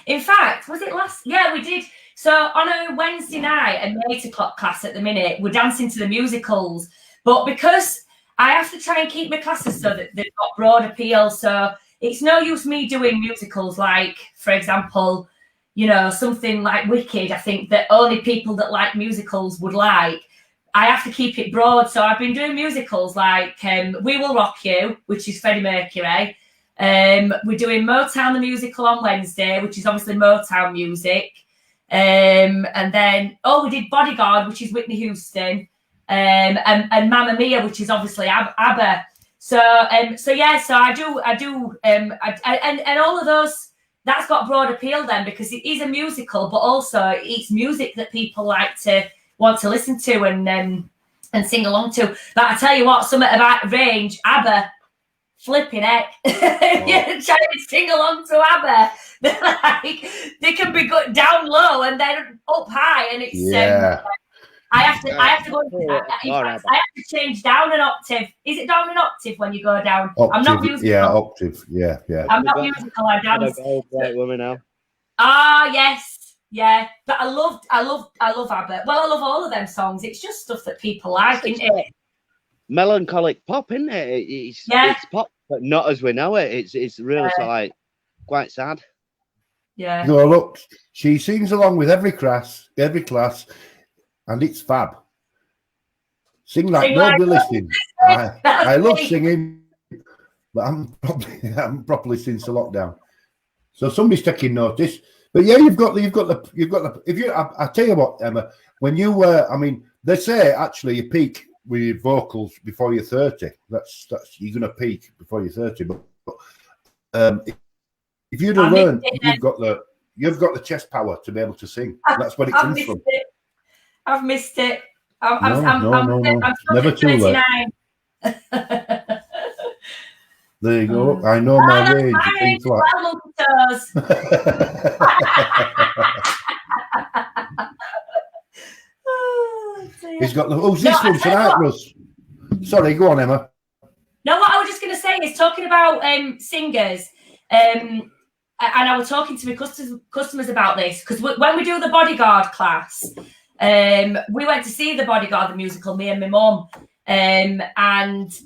in fact, was it last? Yeah, we did. So on a Wednesday night, an 8 o'clock class at the minute, we're dancing to the musicals. But because I have to try and keep my classes so that they've got broad appeal, so it's no use me doing musicals like, for example, you know, something like Wicked, I think that only people that like musicals would like. I have to keep it broad. So I've been doing musicals like We Will Rock You, which is Freddie Mercury. We're doing Motown the Musical on Wednesday, which is obviously Motown music. And then, we did Bodyguard, which is Whitney Houston. And Mamma Mia, which is obviously ABBA. So I do, and all of those, that's got broad appeal then, because it is a musical, but also it's music that people want to listen to and sing along to. But I tell you what, something about range, ABBA, flipping heck. If you're trying to sing along to ABBA, they're like, they can be good down low and then up high, and it's I have to go. I have to change down an octave. Is it down an octave when you go down? Octave, I'm not musical. Yeah, octave. Yeah. I'm not musical. I dance. Right woman now. Yes, yeah. But I love ABBA. Well, I love all of them songs. It's just stuff that people like, isn't it? Melancholic pop, isn't it? It's pop but not as we know it. It's really sort of like quite sad. Yeah. No, look, she sings along with every class, and it's fab. Sing like Sing nobody like listening. I love singing, but I'm properly since the lockdown. So somebody's taking notice. But yeah, you've got the. If you, I tell you what, Emma, when you I mean, they say actually you peak with your vocals before you're 30. That's you're gonna peak before you're 30. But if you'd have learned, you've got the chest power to be able to sing. That's what it comes from. I've missed it. No. I'm Never too late. There you go. I know my range. He's got the. Who's this one tonight, Russ? Sorry, go on, Emma. No, what I was just going to say is talking about singers, and I was talking to my customers about this because when we do the bodyguard class, we went to see the Bodyguard the musical, me and my mum, and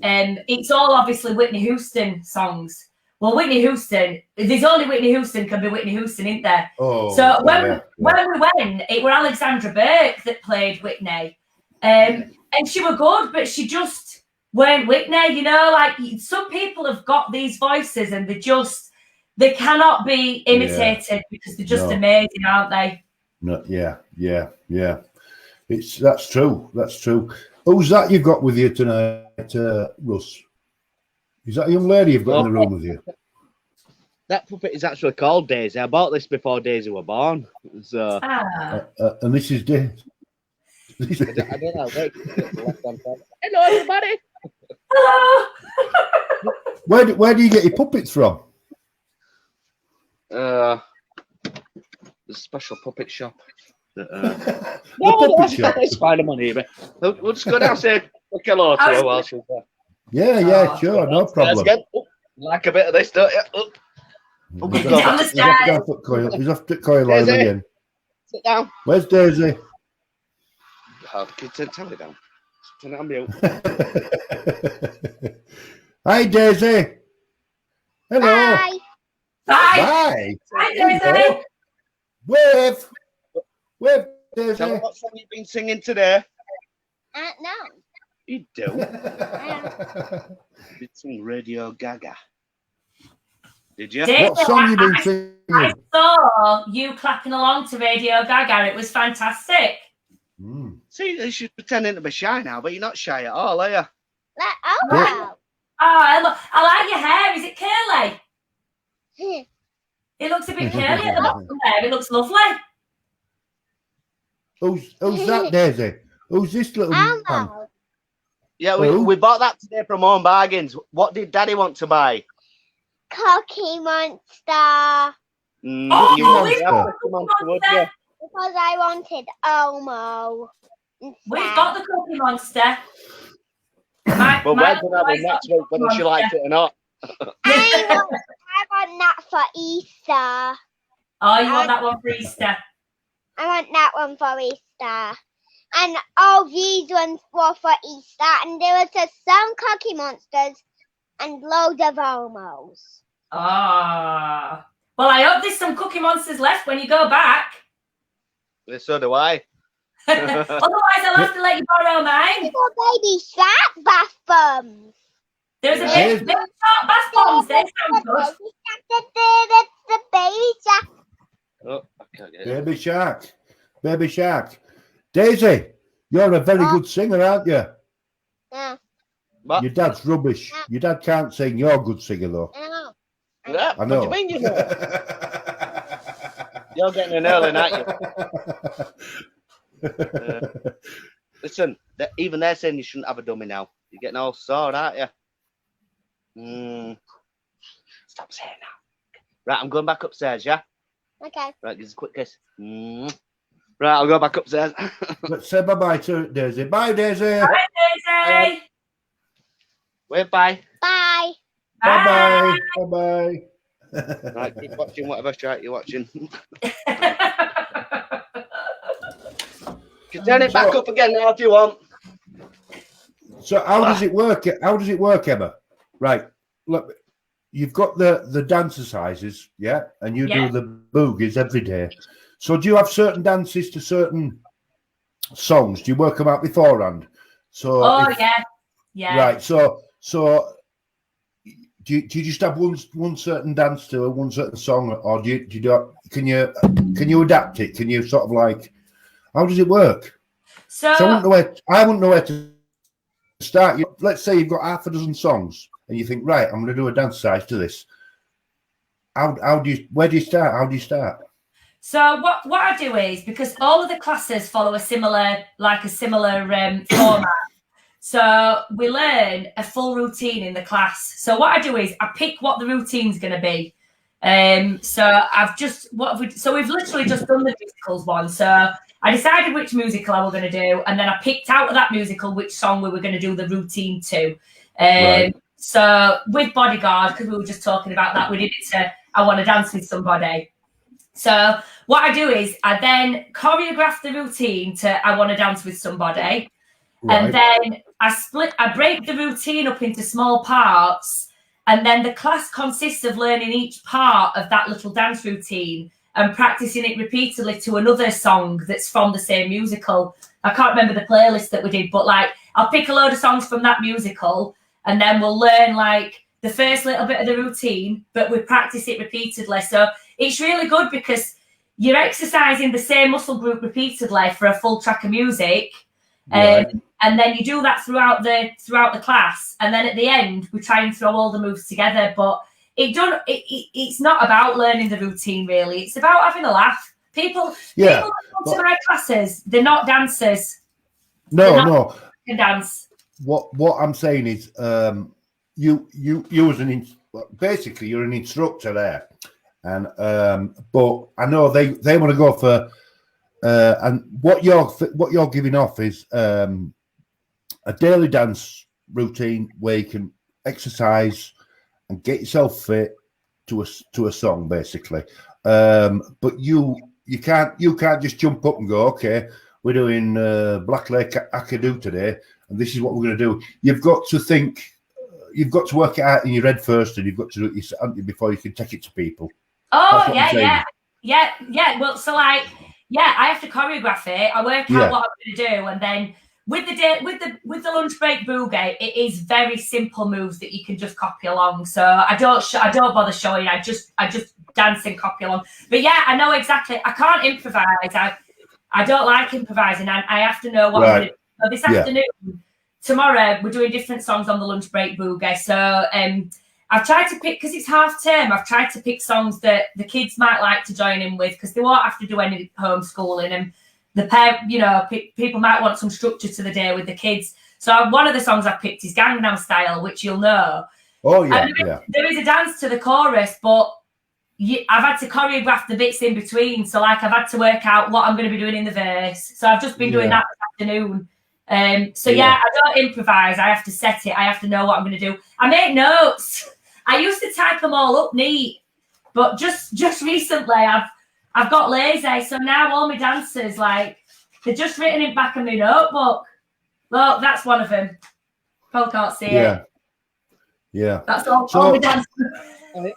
it's all obviously Whitney Houston songs. Well, Whitney Houston, there's only Whitney Houston can be Whitney Houston, isn't there? Oh, so when we went, it were Alexandra Burke that played Whitney, and she were good, but she just weren't Whitney. You know, like some people have got these voices and they cannot be imitated because they're just amazing, aren't they? No, yeah. That's true. Who's that you've got with you tonight, Russ? Is that a young lady you've got in the room with you? That puppet is actually called Daisy. I bought this before Daisy were born. So and this is Daisy. I don't know. Hello, everybody. Hello. Where do you get your puppets from? The special puppet shop. It's fine, I'm on eBay. We'll just go downstairs. Look hello to her while she's there. Yeah, sure, no problem. Like a bit of this, don't you? He's off to coil line again. Sit down. Where's Daisy? Turn it down. Turn it on mute. Hi, Daisy. Hello. Bye. Bye. Hi, Daisy. Wave, Daisy. Tell me what song you've been singing today. No. You do. Did sing Radio Gaga. Did you? What song you been singing? I saw you clapping along to Radio Gaga. It was fantastic. See, she's pretending to be shy now, but you're not shy at all, are you? Oh, I like your hair. Is it curly? It looks a bit curly at the bottom there. It looks lovely. Who's that, Daisy? Who's this little man? Yeah, we bought that today from Home Bargains. What did Daddy want to buy? Cookie Monster. Because I wanted Elmo. We've got the Cookie Monster. But we're going to have it next week whether she likes it or not. I want that for Easter. Oh, you want that one for Easter? I want that one for Easter. And all these ones were for Easter. And there was just some Cookie Monsters and loads of Elmos. Ah. Well, I hope there's some Cookie Monsters left when you go back. Yeah, so do I. Otherwise, I'll have to let you borrow mine. Little baby shark bath bombs. There's a bit shark bath bombs. They sound good. The baby shark. Oh, I can't get it. Baby shark. Daisy, you're a very good singer, aren't you? Yeah. What? Your dad's rubbish. Your dad can't sing. You're a good singer, though. Yeah, I know. What do you mean you know? You're getting an early night. Listen, even they're saying you shouldn't have a dummy now. You're getting all sore, aren't you? Stop saying that. Right, I'm going back upstairs, yeah? Okay. Right, give us a quick kiss. Right, I'll go back upstairs. Let's say bye-bye to Daisy. Bye, Daisy. Bye, Daisy. Wave bye. Bye. Bye-bye. Bye-bye. Right, keep watching whatever shite you're watching. You can turn it back up again now if you want. So how does it work? How does it work, Emma? Right. look, you've got the dance exercises, yeah, and you do the boogies every day. So do you have certain dances to certain songs? Do you work them out beforehand? So yeah. Right. So do you just have one certain dance to one certain song, or can you adapt it? Can you sort of like, how does it work? So I wouldn't know where to start. Let's say you've got half a dozen songs, and you think, right, I'm going to do a dance size to this. Where do you start? How do you start? So what I do is, because all of the classes follow a similar format. So we learn a full routine in the class. So what I do is I pick what the routine's going to be. So we've literally just done the musicals one. So I decided which musical I was going to do, and then I picked out of that musical which song we were going to do the routine to. Right. So with Bodyguard, because we were just talking about that, we did it to I Want to Dance with Somebody. So what I do is I then choreograph the routine to I Want to Dance with Somebody. Right. And then I break the routine up into small parts, and then the class consists of learning each part of that little dance routine and practicing it repeatedly to another song that's from the same musical. I can't remember the playlist that we did, but like I'll pick a load of songs from that musical, and then we'll learn like the first little bit of the routine, but we practice it repeatedly. So it's really good because you're exercising the same muscle group repeatedly for a full track of music. Right. And then you do that throughout the class, and then at the end we try and throw all the moves together. But it's not about learning the routine really. It's about having a laugh. People that come to my classes, they're not dancers. No. Can dance. What I'm saying is, you as basically you're an instructor there, and but I know they want to go for. And what you're giving off is a daily dance routine where you can exercise and get yourself fit to a song, basically. But you can't just jump up and go, okay, we're doing Black Lake Akadu today, and this is what we're going to do. You've got to think, you've got to work it out in your head first, and you've got to do it yourself before you can take it to people. Oh yeah. Well, so like. Yeah, I have to choreograph it. I work out what I'm going to do, and then with the lunch break boogie, it is very simple moves that you can just copy along. So I don't bother showing. I just dance and copy along. But yeah, I know exactly. I can't improvise. I don't like improvising. I have to know what I'm going to do. So this afternoon, tomorrow, we're doing different songs on the lunch break boogie. So I've tried to pick, because it's half term, I've tried to pick songs that the kids might like to join in with, because they won't have to do any homeschooling, and people might want some structure to the day with the kids. So one of the songs I've picked is Gangnam Style, which you'll know. Oh yeah, There is a dance to the chorus, but I've had to choreograph the bits in between. So like I've had to work out what I'm going to be doing in the verse. So I've just been doing that this afternoon. I don't improvise. I have to set it. I have to know what I'm going to do. I make notes. I used to type them all up neat, but just recently I've got lazy. So now all my dancers, like, they're just written it back in my notebook. Look, that's one of them. Probably can't see it. Yeah. That's all my dancers.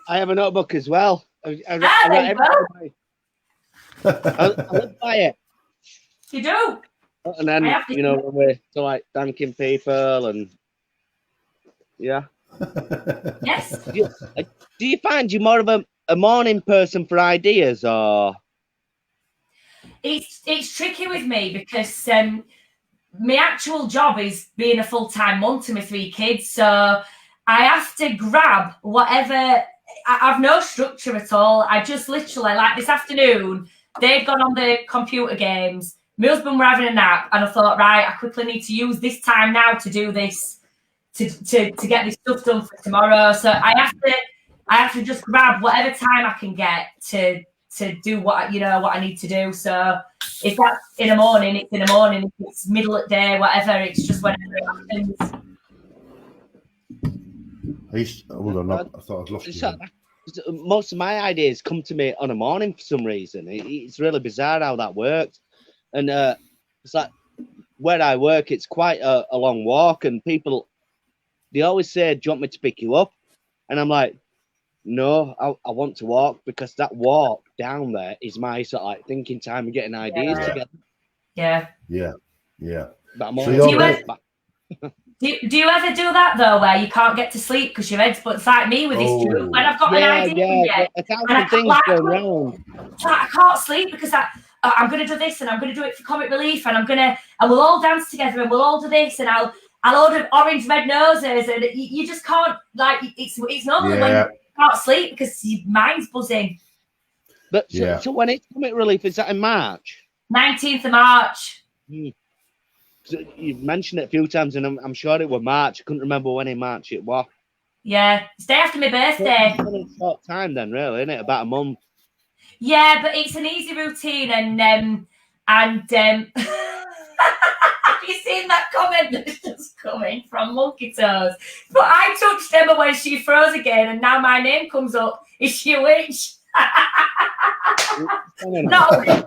I have a notebook as well. I live by it. You do? And then, when we're to like thanking people and Yes. Do you find you're more of a morning person for ideas, or? It's tricky with me because my actual job is being a full-time mum to my 3 kids. So I have to grab whatever. I've no structure at all. I just literally, like this afternoon, they'd gone on the computer games. My husband were having a nap, and I thought, right, I quickly need to use this time now to do this, to get this stuff done for tomorrow. So I have to just grab whatever time I can get to do what I need to do. So if that's in the morning, it's in the morning. If it's middle of the day, whatever, it's just whenever it happens. Hold on, I thought I'd lost you. Most of my ideas come to me on a morning for some reason. It's really bizarre how that works. And it's like where I work, it's quite a long walk, and people, they always say, do you want me to pick you up? And I'm like, no, I want to walk because that walk down there is my sort of like thinking time and getting ideas together. Yeah. But I'm So always you're right. back. Do you ever do that though, where you can't get to sleep because your head's? But it's like me with this truth. When I've got an idea, a thousand and I things like, go wrong. I can't sleep because I'm going to do this and I'm going to do it for comic relief and we'll all dance together and we'll all do this and I'll order orange red noses and you just can't, like, it's normally when you can't sleep because your mind's buzzing. But so when it's comic relief, is that in March? 19th of March. So you've mentioned it a few times and I'm sure it was March. I couldn't remember when in March it was. Yeah, it's day after my birthday. It's a short time then, really, isn't it? About a month. Yeah, but it's an easy routine and have you seen that comment that's just coming from Monkey Toes? But I touched Emma when she froze again and now my name comes up. Is she a witch? No.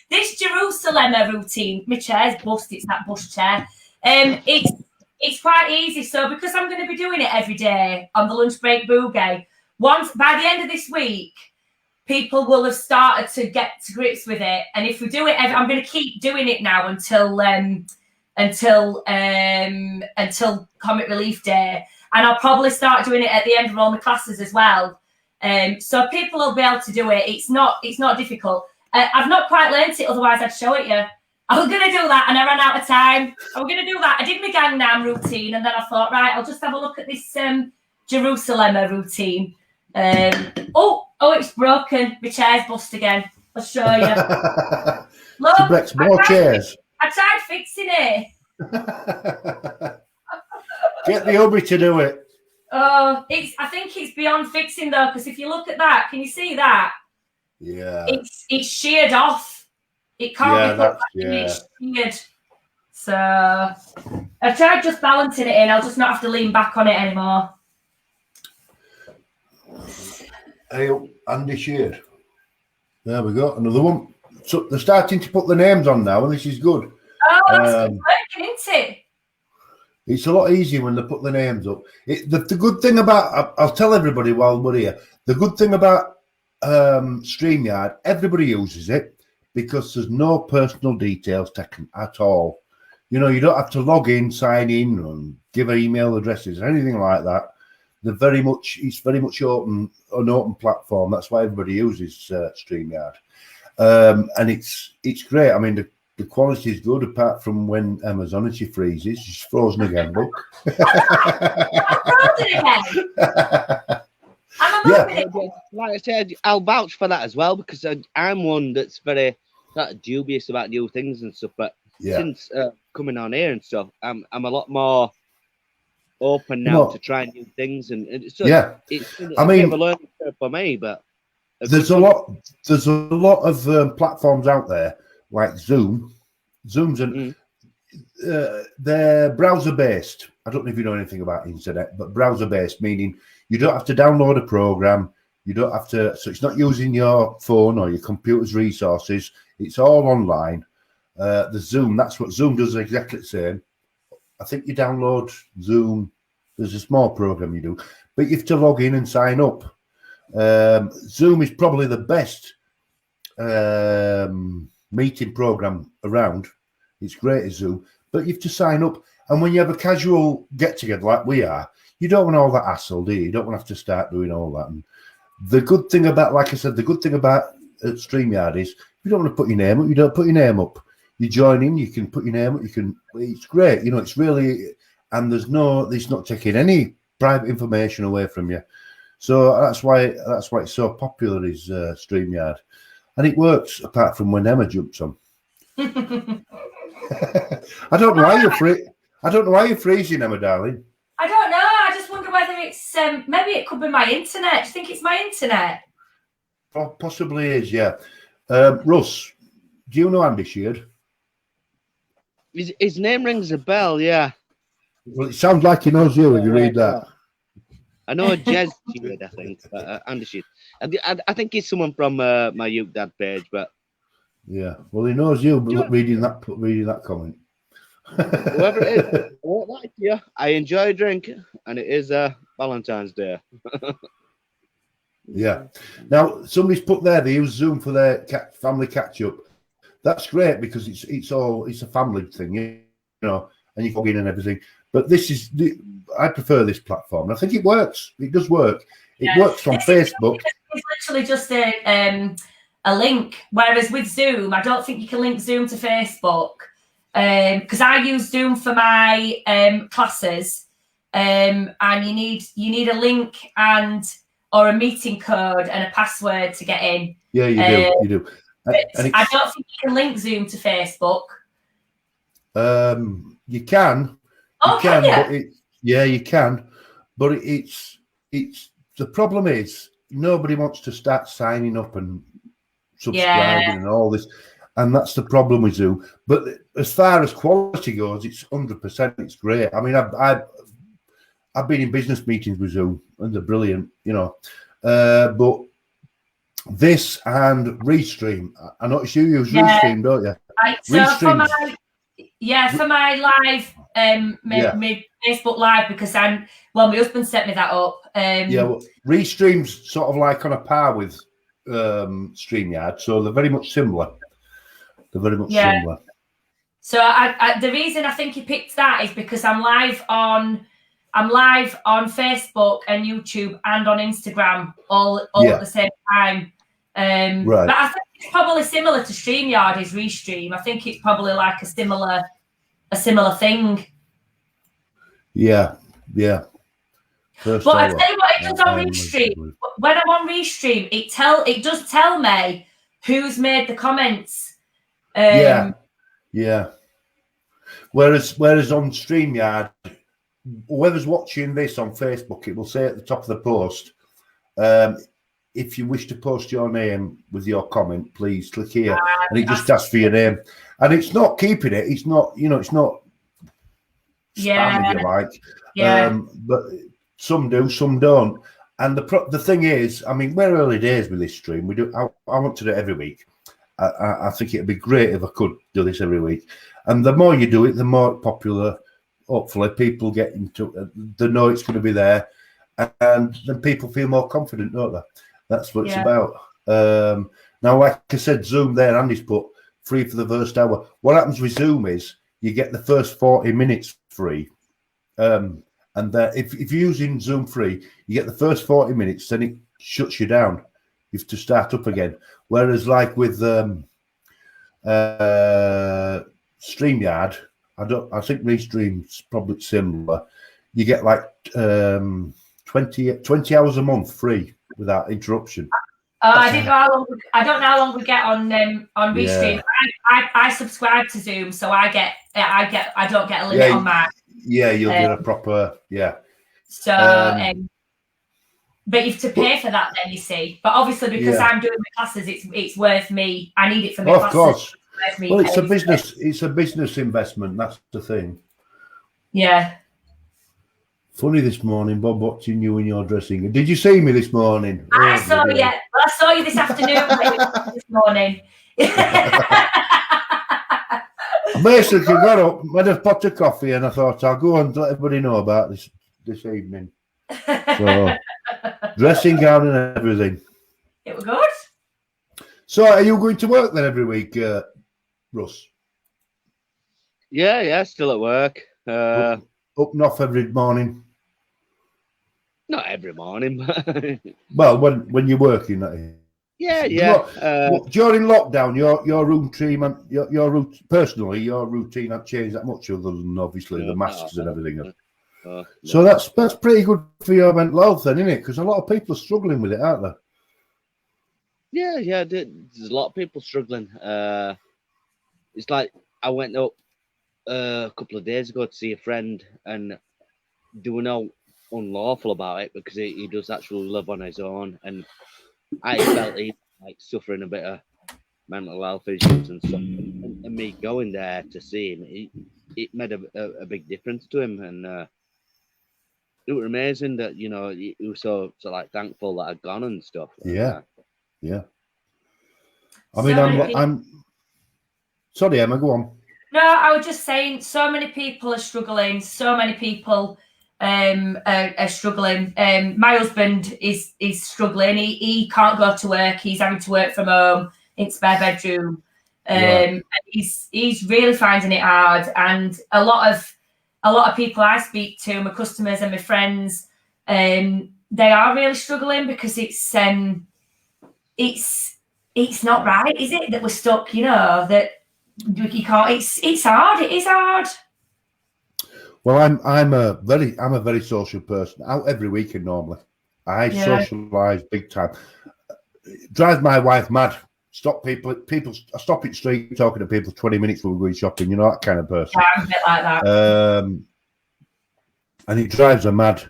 This Jerusalem routine, my chair's bust, it's that bus chair. It's quite easy. So because I'm going to be doing it every day on the lunch break boogie, once by the end of this week, people will have started to get to grips with it. And if we do it, I'm going to keep doing it now until Comic Relief Day, and I'll probably start doing it at the end of all my classes as well. So people will be able to do it. It's not difficult. I've not quite learnt it, otherwise I'd show it you. I was going to do that and I ran out of time. I was going to do that. I did my Gangnam routine and then I thought, right, I'll just have a look at this Jerusalem routine. It's broken. My chair's bust again. I'll show you. Look, breaks more chairs. I tried fixing it. Get the hubby to do it. Oh, I think it's beyond fixing though, because if you look at that, can you see that? Yeah. It's sheared off. It can't be put back in, it's sheared. So I tried just balancing it in. I'll just not have to lean back on it anymore. Hey, Andy sheared. There we go. Another one. So they're starting to put the names on now, and this is good. Oh, that's working, isn't it? It's a lot easier when they put the names up. The good thing about, I'll tell everybody while we're here, the good thing about StreamYard, everybody uses it because there's no personal details taken at all. You know, you don't have to log in, sign in, and give email addresses, anything like that. It's very much an open platform. That's why everybody uses StreamYard. And it's great. I mean, the quality is good, apart from when Emma's on and she freezes. She's frozen again, look. Like I said, I'll vouch for that as well, because I'm one that's very dubious about new things and stuff. But since coming on here and stuff, I'm a lot more open now to try new things. And it's a bit of a learning curve for me, but there's a lot of platforms out there like Zoom. Zoom's they're browser based. I don't know if you know anything about internet, but browser based, meaning you don't have to download a program. You don't have to, so it's not using your phone or your computer's resources. It's all online. The Zoom, that's what Zoom does, exactly the same. I think you download Zoom. There's a small program you do, but you have to log in and sign up. Zoom is probably the best meeting program around. It's great as Zoom, but you have to sign up. And when you have a casual get together like we are, you don't want all that hassle, do you? You don't want to have to start doing all that. And the good thing about, like I said, the good thing about StreamYard is you don't want to put your name up. You don't put your name up. You join in. You can put your name up. You can. It's great. You know, it's really, and it's not taking any private information away from you. So that's why it's so popular is StreamYard, and it works apart from when Emma jumps on. I don't know why you're freezing, Emma, darling. I don't know. I just wonder whether it's maybe it could be my internet. Do you think it's my internet? Oh, possibly is, yeah. Russ, do you know Andy Sheard? His name rings a bell, yeah. Well, it sounds like he knows you when you read that. I know Jez Sheard, I think, Andy Sheard. I think he's someone from my Youth Dad page, but yeah. Well, he knows you, but reading that comment. Whoever it is, I won't lie to you. I enjoy a drink, and it is Valentine's Day. Yeah. Now somebody's put there they use Zoom for their family catch up. That's great because it's a family thing, you know, and you can log in and everything. But I prefer this platform. I think it works. It does work. It works from Facebook. It's literally just a link. Whereas with Zoom, I don't think you can link Zoom to Facebook. Because I use Zoom for my classes, and you need a link or a meeting code and a password to get in. Yeah, you do. I don't think you can link Zoom to Facebook. You can. Oh, can you? But you can. But it's the problem is nobody wants to start signing up and subscribing and all this. And that's the problem with Zoom. But as far as quality goes, it's 100%. It's great. I mean, I've been in business meetings with Zoom, and they're brilliant, you know. But this and Restream, I notice you use Restream, don't you? So for my live, my Facebook Live, because my husband set me that up. Well, Restream's sort of like on a par with StreamYard, so they're very much similar. Similar. So the reason I think he picked that is because I'm live on Facebook and YouTube and on Instagram all at the same time. Right. But I think it's probably similar to StreamYard is Restream. I think it's probably like a similar thing. Yeah. But I tell you what it does on Restream. When I'm on Restream, it does tell me who's made the comments. Yeah. Whereas on StreamYard, whoever's watching this on Facebook, it will say at the top of the post, if you wish to post your name with your comment, please click here. And it just asks for your name. And it's not keeping it. It's not, it's not spam, if you like. Yeah. But some do, some don't. And the thing is, I mean, we're early days with this stream. I want to do it every week. I think it'd be great if I could do this every week. And the more you do it, the more popular. Hopefully, people get into. They know it's going to be there, and then people feel more confident, don't they? That's what it's about. Now, like I said, Zoom there, Andy's put free for the first hour. What happens with Zoom is you get the first 40 minutes free, and if you're using Zoom free, you get the first 40 minutes, then it shuts you down. You have to start up again. Whereas, like with StreamYard, I think Restream's probably similar. You get like 20 hours a month free without interruption. I don't know how long we get on Restream. Yeah. I subscribe to Zoom, so I don't get a limit on mine. Yeah, you'll get a proper So, but you have to pay for that, then you see. But obviously, because I'm doing my classes, it's worth me. I need it for my classes. Of course. Well, it's a business. It's a business investment. That's the thing. Yeah. Funny this morning, Bob, watching you in your dressing room. Did you see me this morning? I saw you. Well, I saw you this afternoon. This morning. I basically got up, had a pot of coffee, and I thought I'll go and let everybody know about this evening. So, dressing gown and everything. It was good. So, are you going to work then every week, Russ? Yeah, still at work. Up and off every morning? Not every morning, but well, when you're working, that is. Yeah. During lockdown, your routine, your routine hasn't changed that much, other than obviously the masks and everything. No. So that's pretty good for your mental health, then, isn't it? Because a lot of people are struggling with it, aren't they? Yeah. There's a lot of people struggling. It's like I went up a couple of days ago to see a friend, and they were no unlawful about it because he does actually live on his own, and I felt he like suffering a bit of mental health issues and stuff. And me going there to see him, it made a big difference to him, and it was amazing that he was so like thankful that I'd gone and stuff. Yeah. I mean, I'm sorry, Emma. Go on. No, I was just saying, so many people are struggling. So many people are struggling. My husband is struggling. He can't go to work. He's having to work from home in spare bedroom. And he's really finding it hard. And a lot of people I speak to, my customers and my friends, they are really struggling because it's not right, is it, that we're stuck? You know, that you can't. It's hard. It is hard. Well, I'm a very social person. Out every weekend normally. I socialise big time. Drives my wife mad. Stop people. I stop in the street talking to people 20 minutes when we're going shopping. You know, that kind of person. Yeah, I'm a bit like that. And it drives her mad.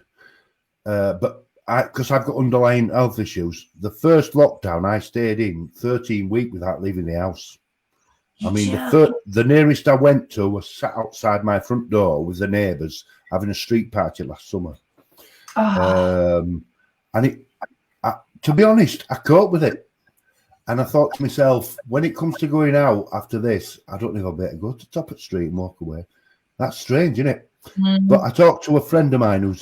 But because I've got underlying health issues, the first lockdown I stayed in 13 weeks without leaving the house. I mean, the nearest I went to was sat outside my front door with the neighbours having a street party last summer. And to be honest, I coped with it. And I thought to myself, when it comes to going out after this, I don't think I'll be able to go to the top of the street and walk away. That's strange, isn't it? Mm-hmm. But I talked to a friend of mine who's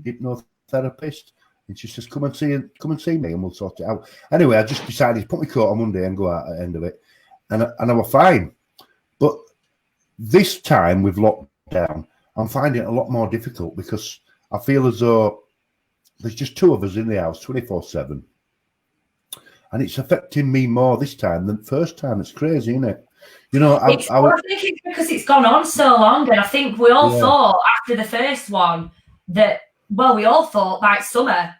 hypnotherapist, and she says, come and see me and we'll sort it out. Anyway, I just decided to put my coat on Monday and go out at the end of it. And I was fine. But this time with lockdown, I'm finding it a lot more difficult because I feel as though there's just two of us in the house 24/7. And it's affecting me more this time than first time. It's crazy, isn't it? You know, I think it's because it's gone on so long, and I think we all thought after the first one that, well, we all thought by summer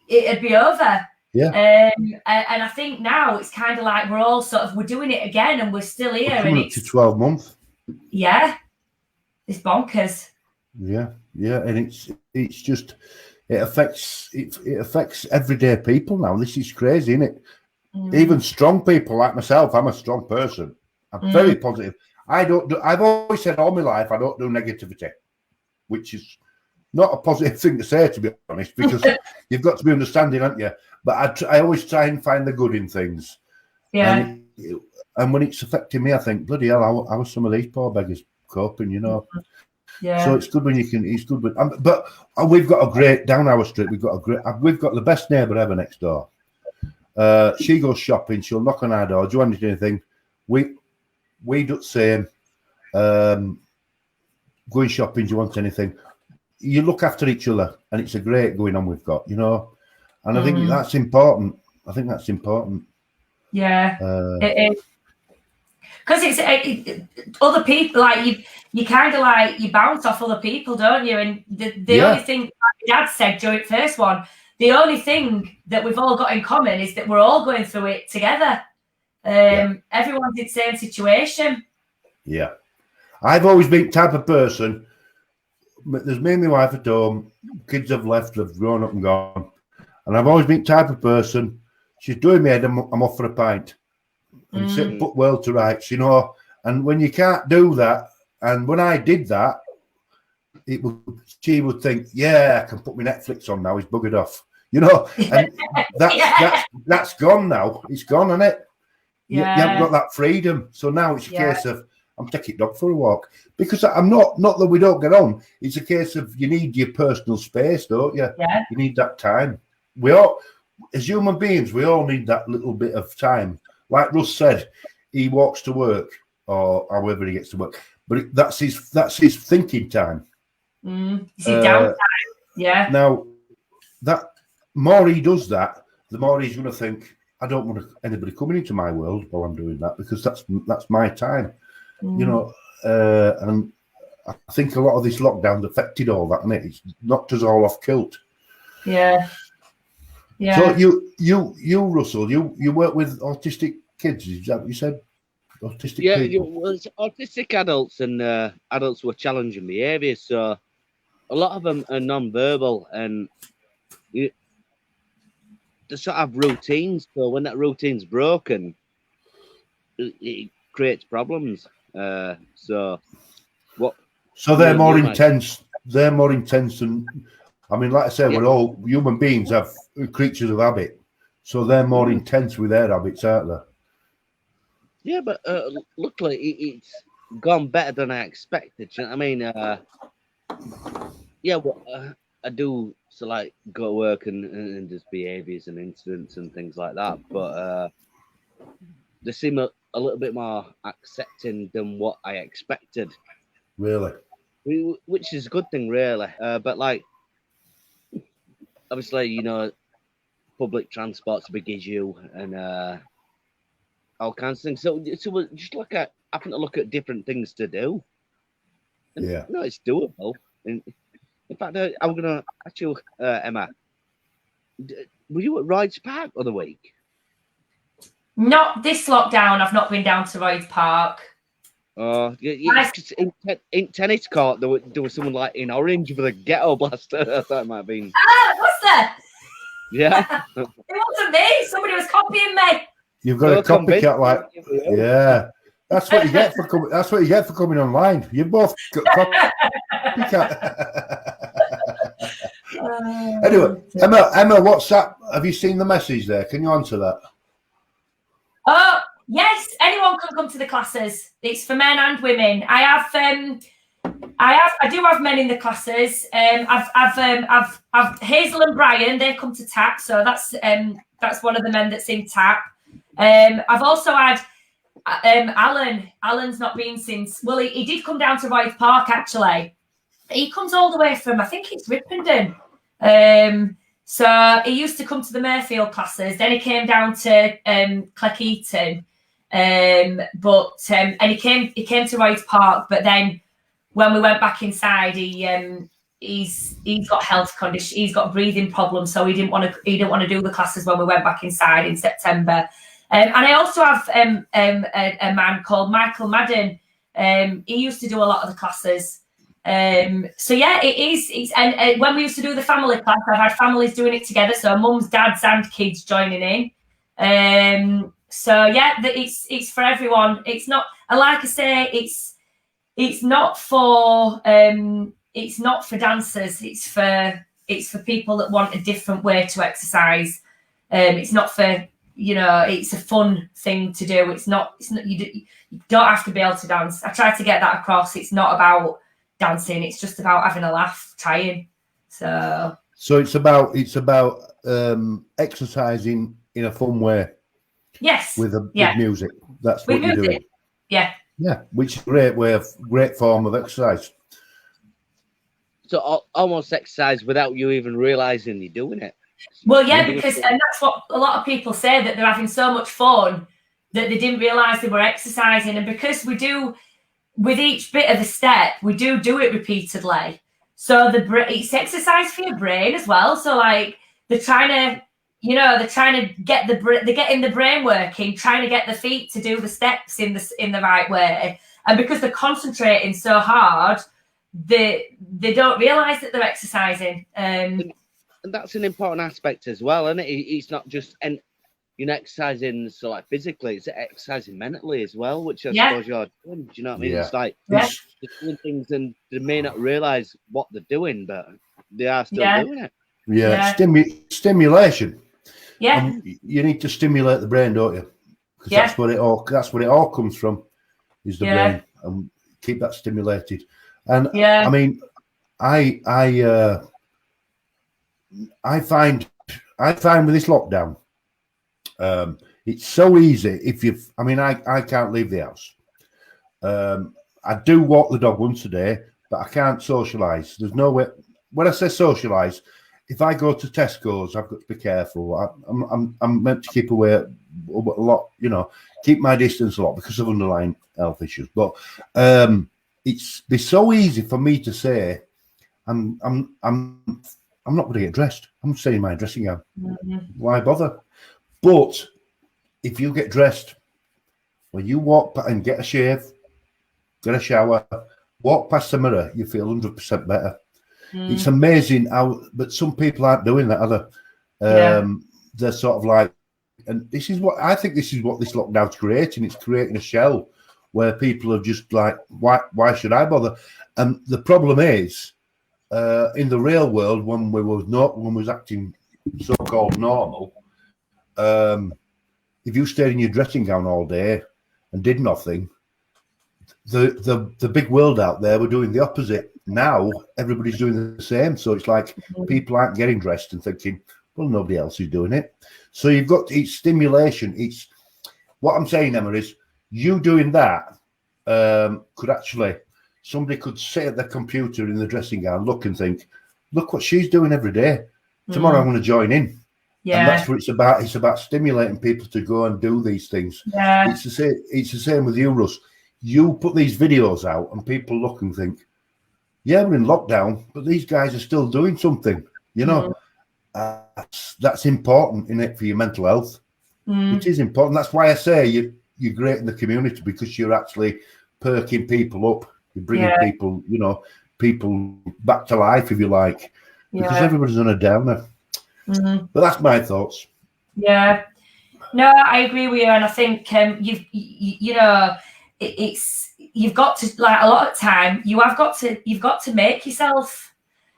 it'd be over. Yeah. And I think now it's kind of like we're doing it again, and we're still here. And it's to 12 months. Yeah, it's bonkers. Yeah, and it's just. It affects everyday people now. This is crazy, isn't it? Even strong people like myself. I'm a strong person. I'm very positive. I've always said all my life I don't do negativity, which is not a positive thing to say, to be honest, because you've got to be understanding, haven't you? But I always try and find the good in things. Yeah. And when it's affecting me, I think, bloody hell, how are some of these poor beggars coping? You know. Yeah. So it's good when you can. It's good when, but we've got a great down our street. We've got the best neighbour ever next door. She goes shopping. She'll knock on our door. Do you want anything? We do the same. Going shopping. Do you want anything? You look after each other, and it's a great going on we've got. You know, and I think that's important. Yeah. It is. Because it's other people, like you kind of like you bounce off other people, don't you? And the only thing like my dad said during the first one, the only thing that we've all got in common is that we're all going through it together. Everyone's in the same situation. Yeah, I've always been the type of person. There's me and my wife at home. Kids have left, have grown up and gone, and I've always been the type of person. She's doing me head. I'm off for a pint. And sit and put world to rights, you know. And when you can't do that, and when I did that, she would think, yeah, I can put my Netflix on now. He's buggered off, you know. And that's gone now. It's gone, isn't it? Yeah. You haven't got that freedom. So now it's a case of I'm taking dog for a walk because I'm not that we don't get on. It's a case of you need your personal space, don't you? Yeah. You need that time. We all, as human beings, we all need that little bit of time. Like Russ said, he walks to work or however he gets to work, but that's his thinking time. It's his downtime. Yeah. Now, that more he does that, the more he's going to think, I don't want anybody coming into my world while I'm doing that because that's my time, you know. And I think a lot of this lockdown affected all that, and it's knocked us all off kilt. Yeah. Yeah. So you Russell, you work with autistic kids, is that what you said? Autistic people? Yeah, autistic adults and adults who are challenging behaviour. So a lot of them are non-verbal and they sort of have routines. So when that routine's broken, it creates problems. So they're more intense. They're more intense than. I mean, like I said, we're all human beings, have creatures of habit, so they're more intense with their habits, aren't they? Yeah, but luckily it's gone better than I expected. You know what I mean? Yeah, well, I do so like go to work and there's behaviours and incidents and things like that, but they seem a little bit more accepting than what I expected. Really? Which is a good thing, really. But like, obviously, you know, public transport's a big issue and all kinds of things. So we're just having to look at different things to do. And, Yeah. no, it's doable. And in fact, I'm gonna ask you, Emma. Were you at Rides Park the other week? Not this lockdown. I've not been down to Rides Park. Yeah, in tennis court there was someone like in orange with a ghetto blaster. I thought it might have been. Ah, was there? Yeah. It wasn't me. Somebody was copying me. You've got a copycat, like, yeah. That's what you get for coming. That's what you get for coming online. You both got copycat. Anyway, Emma, what's that? Have you seen the message there? Can you answer that? Oh, yes, anyone can come to the classes. It's for men and women. I do have men in the classes. I've Hazel and Brian. They come to TAP, so that's one of the men that's in TAP. I've also had Alan. Alan's not been since. Well, he did come down to Rides Park actually. He comes all the way from, I think it's Ripondon. So he used to come to the Mayfield classes. Then he came down to Cleckheaton. And he came to Rides Park. But then when we went back inside, he's got health conditions. He's got breathing problems, so he didn't want to do the classes when we went back inside in September. And I also have a man called Michael Madden. He used to do a lot of the classes. So yeah, and when we used to do the family class, I've had families doing it together, so mums, dads, and kids joining in. So yeah, it's for everyone. It's not, like I say, it's not for dancers. It's for people that want a different way to exercise. It's not for, it's a fun thing to do. It's not you don't have to be able to dance. I try to get that across. It's not about dancing. It's just about having a laugh, trying. So it's about exercising in a fun way. Yes. With music. That's what you're doing. Yeah. Yeah, which is a great form of exercise. So almost exercise without you even realizing you're doing it. Well, yeah, and that's what a lot of people say, that they're having so much fun that they didn't realize they were exercising. And because we do, with each bit of the step, we do it repeatedly. So it's exercise for your brain as well. So like they're trying to get they're getting the brain working, trying to get the feet to do the steps in the right way. And because they're concentrating so hard, they don't realize that they're exercising. And that's an important aspect as well, isn't it? It's not just exercising so like physically, it's exercising mentally as well, which I suppose you're doing. Do you know what I mean? Yeah. It's like they're doing things and they may not realize what they're doing, but they are still doing it. Yeah. Stimulation. Yeah. You need to stimulate the brain, don't you? Because that's what it all comes from, is the brain, and keep that stimulated. And I mean, I find with this lockdown, it's so easy I can't leave the house. I do walk the dog once a day, but I can't socialise. There's no way. When I say socialise, if I go to Tesco's, I've got to be careful. I'm meant to keep away a lot, keep my distance a lot because of underlying health issues. But it's so easy for me to say, I'm not going to get dressed. I'm staying in my dressing gown. Mm-hmm. Why bother? But if you get dressed, when you walk and get a shave, get a shower, walk past the mirror, you feel 100% better. It's amazing how, but some people aren't doing that, are they? They're sort of like, and this is what this lockdown's creating. It's creating a shell where people are just like, why should I bother? And the problem is, in the real world, when we was acting so-called normal, if you stayed in your dressing gown all day and did nothing, the big world out there were doing the opposite. Now everybody's doing the same. So it's like people aren't getting dressed and thinking, well, nobody else is doing it. So you've got each stimulation. It's what I'm saying, Emma, is you doing that could actually, somebody could sit at the computer in the dressing gown, look and think, look what she's doing every day. Tomorrow I'm going to join in. Yeah. And that's what it's about. It's about stimulating people to go and do these things. Yeah. It's the same with you, Russ. You put these videos out and people look and think, yeah, we're in lockdown, but these guys are still doing something. You know, that's important, in it, for your mental health. It is important. That's why I say you're great in the community, because you're actually perking people up. You're bringing people, you know, people back to life, if you like, because everybody's on a downer. But that's my thoughts. Yeah. No, I agree with you, and I think you know, you've got to, like, a lot of time you've got to make yourself.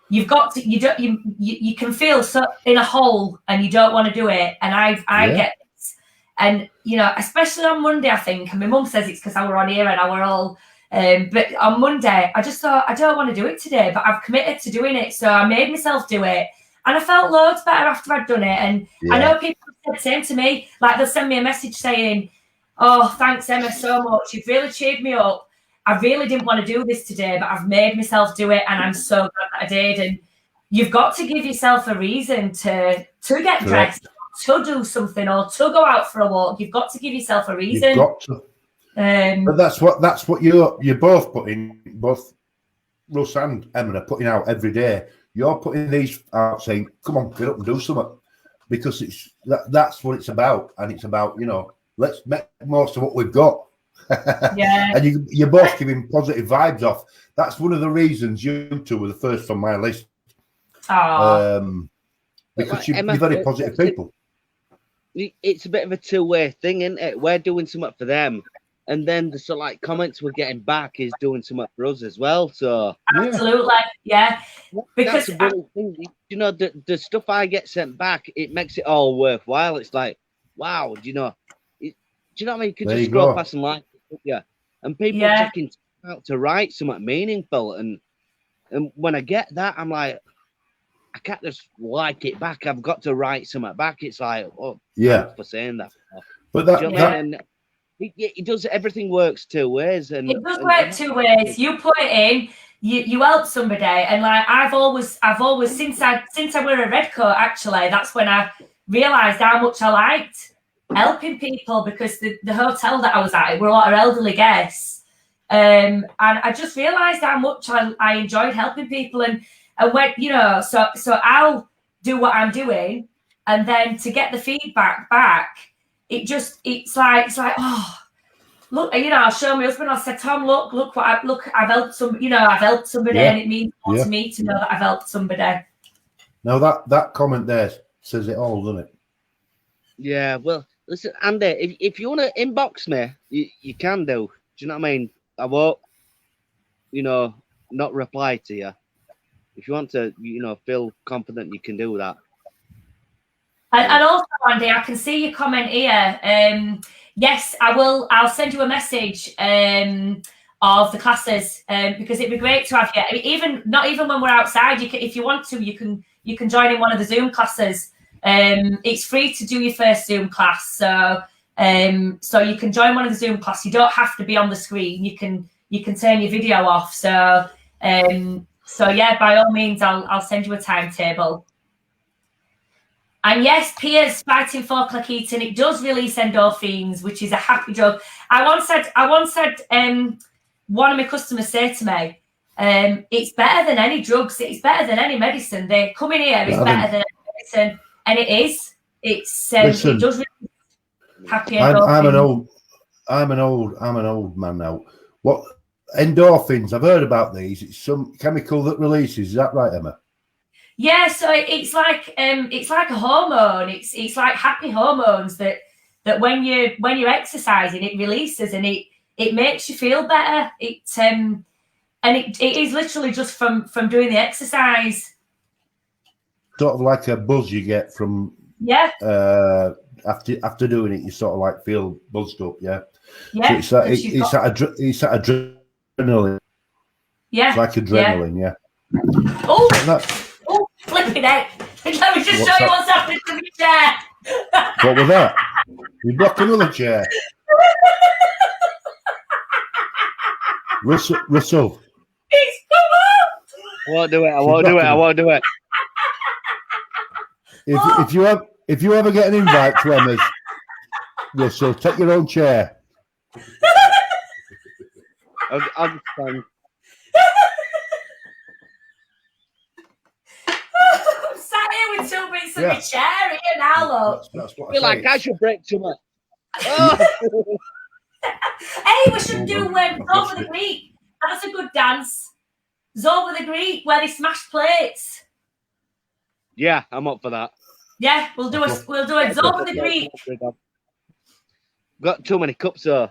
You've got to, you can feel so in a hole and you don't want to do it. And I get this. And, you know, especially on Monday, I think, and my mum says it's because I were on here and I were all, but on Monday, I just thought, I don't want to do it today, but I've committed to doing it. So I made myself do it. And I felt loads better after I'd done it. And I know people said the same to me. Like, they'll send me a message saying, oh, thanks, Emma, so much. You've really cheered me up. I really didn't want to do this today, but I've made myself do it, and I'm so glad that I did. And you've got to give yourself a reason to get dressed, to do something, or to go out for a walk. You've got to give yourself a reason. You've got to. But that's what you're both putting, both Russ and Emma are putting out every day. You're putting these out, saying, "Come on, get up and do something," because that's what it's about, and it's about, you know, let's make most of what we've got. And you're both giving positive vibes off. That's one of the reasons you two were the first on my list. Because you're very positive people. It's a bit of a two-way thing, isn't it? We're doing something for them, and then the sort of like comments we're getting back is doing something for us as well. So absolutely, yeah. Because that's a brilliant thing. You know, the stuff I get sent back, it makes it all worthwhile. It's like, wow, do you know what I mean? You could just scroll past and like it, and people are taking out to write something meaningful, and when I get that, I'm like, I can't just like it back. I've got to write something back. It's like, oh, thanks for saying that. But it does. Everything works two ways, and it does work two ways. You put it in, you help somebody, and like I've always since I wear a red coat, actually, that's when I realised how much I liked helping people, because the hotel that I was at, were a lot of elderly guests, and I just realised how much I enjoyed helping people, and when, you know, so I'll do what I'm doing, and then to get the feedback back, it's like, oh, look, you know, I'll show my husband, I'll say, Tom, look what I've helped somebody, you know, I've helped somebody, and it means more to me to know that I've helped somebody. Now that comment there says it all, doesn't it? Yeah, well, listen, Andy, if you want to inbox me, you can do. Do you know what I mean? I won't, you know, not reply to you. If you want to, you know, feel confident, you can do that. And also, Andy, I can see your comment here. Yes, I will. I'll send you a message of the classes, because it'd be great to have you. I mean, not even when we're outside, you can, if you want to, you can join in one of the Zoom classes. It's free to do your first Zoom class, so you can join one of the Zoom classes. You don't have to be on the screen. You can turn your video off. So yeah, by all means, I'll send you a timetable. And yes, peers fighting for Cleckheaton, it does release endorphins, which is a happy drug. I once had one of my customers say to me, it's better than any drugs, it's better than any medicine. They come in here, it's better than any medicine, and it is. It does release happy endorphins. I'm an old man now. What endorphins? I've heard about these. It's some chemical that releases. Is that right, Emma? Yeah, so it's like a hormone. It's like happy hormones that when you're exercising, it releases, and it makes you feel better. It is literally just from doing the exercise. Sort of like a buzz you get from Yeah. After doing it, you sort of like feel buzzed up. Yeah. Yeah. So it's that adrenaline. Yeah. It's like adrenaline. Yeah. Oh, flipping out. Let me just show you what's happening to the chair. What was that? You blocked another chair. Russell. It's come up. I won't do it. If you ever get an invite to Emma's, Russell, take your own chair. I'm fine. I'm sat here with 2 bits of my chair here now, look. That's what I feel like I should break too much. Oh. Hey, we should do Zone with the Greek. That's a good dance. Zone with the Greek, where they smash plates. Yeah, I'm up for that. Yeah, we'll do a Zone with the Greek. Got too many cups, though.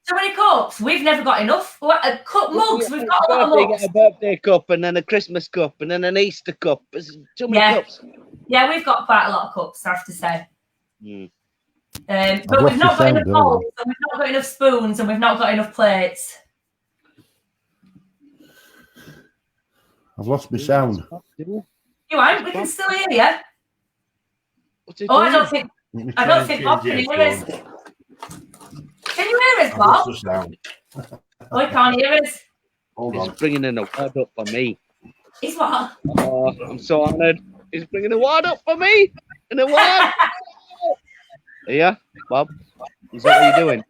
So many cups? We've never got enough. Cup mugs, we've got a lot of mugs. Get a birthday cup and then a Christmas cup and then an Easter cup. There's too many cups. Yeah, we've got quite a lot of cups, I have to say. Mm. But we've not got enough bowls, and we've not got enough spoons, and we've not got enough plates. I've lost my sound. You ain't? We can still hear you. I don't think Bob can hear us. Can you hear us, Bob? Oh, he can't hear us. He's bringing in a word up for me. He's what? Oh, I'm so honoured. He's bringing a word up for me. In a word. Yeah, Bob. Is that what you're doing?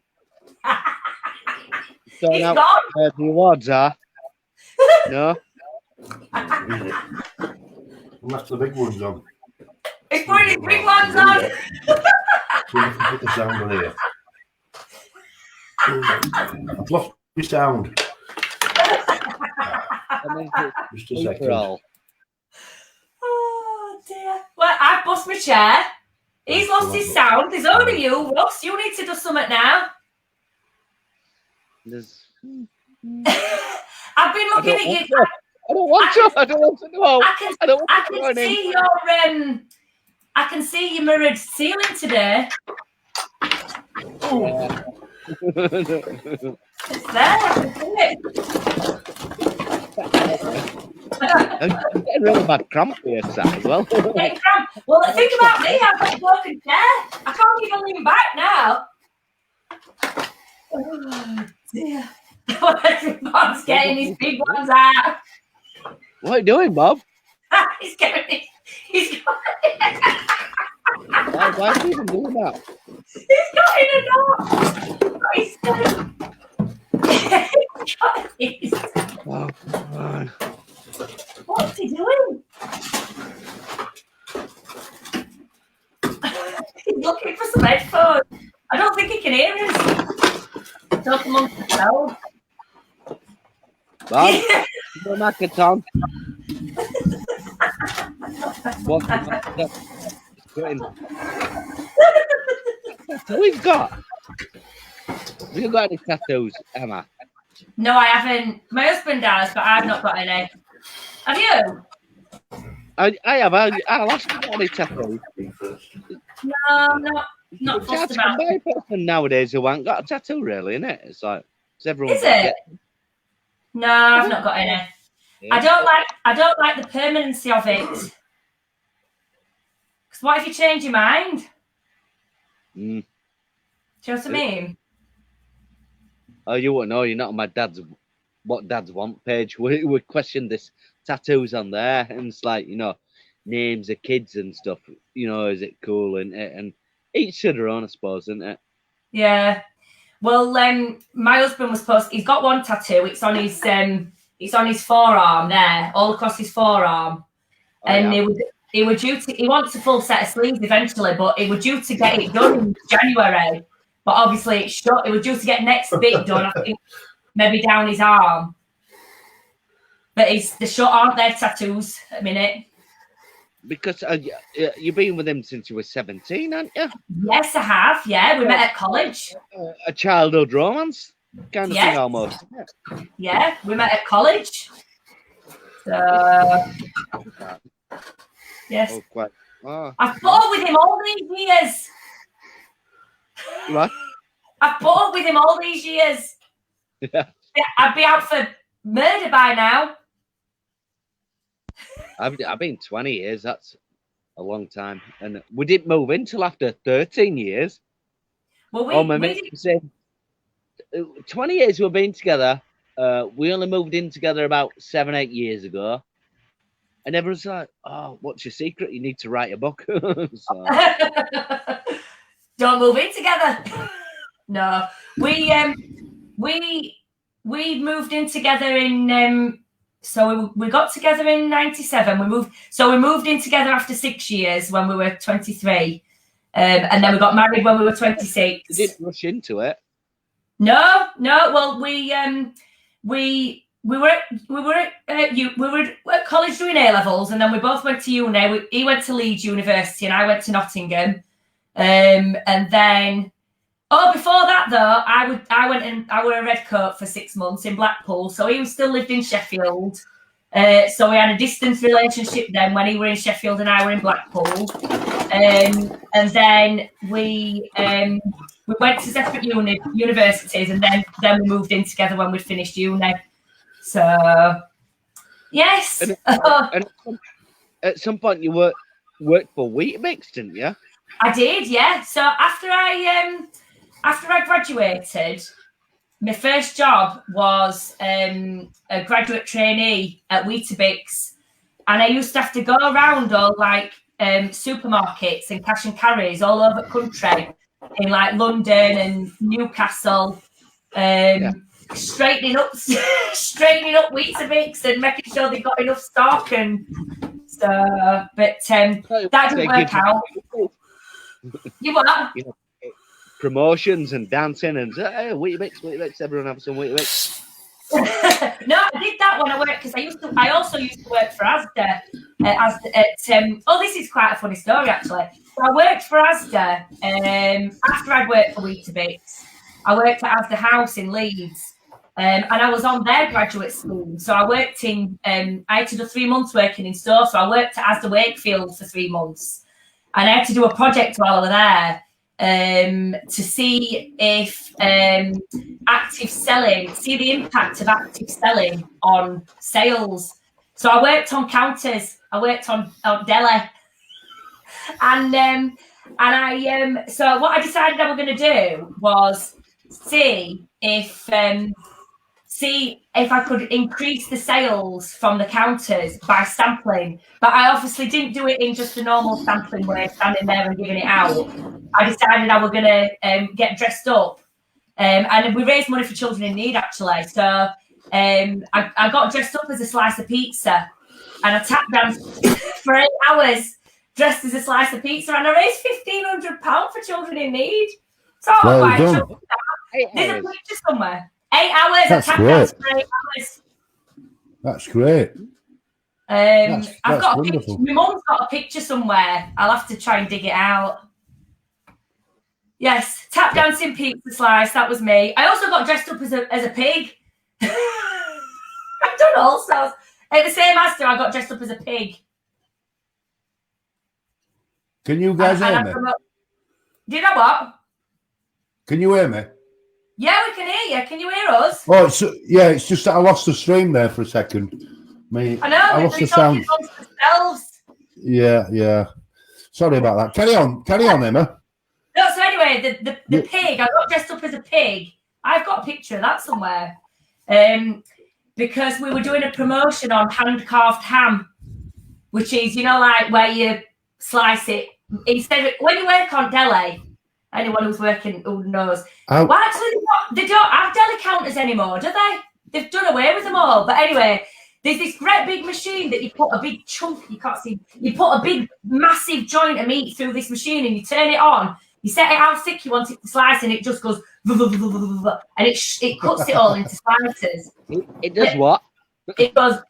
Sorting out where the awards are. No? Unless the big one's on. He's putting his big ones on. So you can put the sound on here. I've lost my sound. Just a second. Oh dear. Well, I've bust my chair. He's lost his sound. There's only you, Russ. You need to do something now. I've been looking at you. I don't want to know. I can see your mirrored ceiling today. It's there. I can see it. I'm getting really bad cramp here, Sam, as well. Well, think about me. I've got a broken chair. I can't even lean back now. Oh, dear. Bob's getting his big ones out. What are you doing, Bob? He's getting it. Why is he even doing that? He's got in a knot. He's got his. Oh, God. What's he doing? He's looking for some headphones. I don't think he can hear us. Talk amongst themselves. Bob, you're not good, Tom. What's he's got? Have you got any tattoos, Emma? No, I haven't. My husband has, but I've not got any. Have you? I have. I'll ask you got any tattoos. No, not fussed about. I'm a person nowadays who ain't got a tattoo, really, isn't it? It's like, is it? No, I've not got any. Yeah. I don't like the permanency of it. Because what if you change your mind? Do you know what I mean? Oh, you wouldn't know. You're not on my what dads want page. We questioned this tattoos on there, and it's like, you know, names of kids and stuff. You know, is it cool? And each to their own, I suppose, isn't it? Yeah. Well, my husband was supposed. He's got one tattoo. It's on his forearm there, all across his forearm, he was due to. He wants a full set of sleeves eventually, but he was due to get it done in January. But obviously, it's shut. He was due to get next bit done. I think maybe down his arm. But the shut aren't there tattoos at the minute. Because you've been with him since you were 17, haven't you? Yes, I have. Yeah, we met at college. A childhood romance kind of thing, almost. Yeah, we met at college. So, yes. Oh, Oh, I've put up with him all these years. what? I've put up with him all these years. Yeah. I'd be out for murder by now. I've been 20 years. That's a long time. And we didn't move in till after 13 years. Well, My mate said 20 years we've been together. We only moved in together about 7-8 years ago. And everyone's like, "Oh, what's your secret? You need to write a book." So, don't move in together. No, we moved in together in. So we got together in '97. We moved in together after 6 years when we were 23, and then we got married when we were 26. you didn't rush into it. No. Well, we were at college doing A levels, and then we both went to uni. He went to Leeds University, and I went to Nottingham. And then, before that though, I were a redcoat for 6 months in Blackpool. So he still lived in Sheffield. So we had a distance relationship then when he were in Sheffield and I were in Blackpool. And then we went to separate universities, and then we moved in together when we'd finished uni. So, yes. And at some point you worked for Weetabix, didn't you? I did, yeah. So after I graduated, my first job was a graduate trainee at Weetabix, and I used to have to go around all like supermarkets and cash and carries all over the country in like London and Newcastle, straightening up Weetabix and making sure they got enough stock, and so. But that didn't work out. You what? You know, promotions and dancing and hey, Weetabix, everyone have some Weetabix. No, I did that when I worked because I also used to work for Asda. This is quite a funny story actually. So I worked for Asda after I'd worked for Weetabix. I worked at Asda House in Leeds, and I was on their graduate scheme. So I worked in. I had to do 3 months working in store. So I worked at Asda Wakefield for 3 months, and I had to do a project while I was there. To see if active selling, see the impact of active selling on sales. So I worked on counters, I worked on deli, and so what I decided I was going to do was see if I could increase the sales from the counters by sampling. But I obviously didn't do it in just a normal sampling way, standing there and giving it out. I decided I was going to get dressed up. And we raised money for children in need, actually. So I got dressed up as a slice of pizza, and I tap danced for 8 hours dressed as a slice of pizza, and I raised £1,500 for children in need. So I was quite chuffed with that. There's a picture somewhere. 8 hours. That's I tap great. danced for 8 hours. That's great. I've got wonderful. a picture. My mum's got a picture somewhere. I'll have to try and dig it out. Yes, tap dancing pizza slice. That was me. I also got dressed up as a pig. I've done all sorts. At the same Asda, I got dressed up as a pig. Can you guys hear me? Did I what? Can you hear me? Yeah, we can hear you. Can you hear us? Oh, it's just that I lost the stream there for a second. I know. I lost the sound. Themselves. Yeah. Sorry about that. Carry on, Emma. No, so anyway, the pig, I got dressed up as a pig. I've got a picture of that somewhere. Because we were doing a promotion on hand-carved ham, which is, like where you slice it. Instead of, when you work on deli, anyone who's working who knows. Well, actually, they don't have deli counters anymore, do they? They've done away with them all. But anyway, there's this great big machine that you put a big chunk, you can't see, you put a big, massive joint of meat through this machine and you turn it on. You set it how thick you want it to slice, and it just goes, and it cuts it all into slices. It does what? It goes,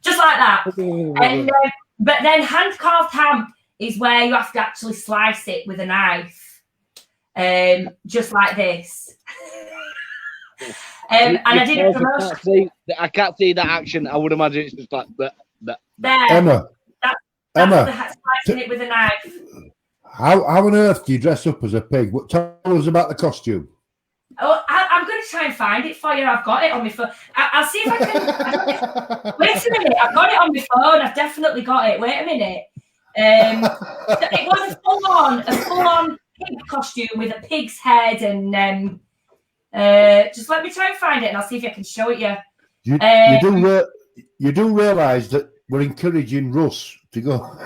just like that. And but then hand carved ham is where you have to actually slice it with a knife, just like this. And I did a promotion. I can't see that action. I would imagine it's just like that. There. Emma. That's Emma. slicing it with a knife. How on earth do you dress up as a pig? Tell us about the costume. Oh, I'm going to try and find it for you. I've got it on my phone. I'll see if I can. Wait a minute. I've got it on my phone. I've definitely got it. Wait a minute. It was a full-on pig costume with a pig's head, and just let me try and find it, and I'll see if I can show it you. You do realise that we're encouraging Russ to go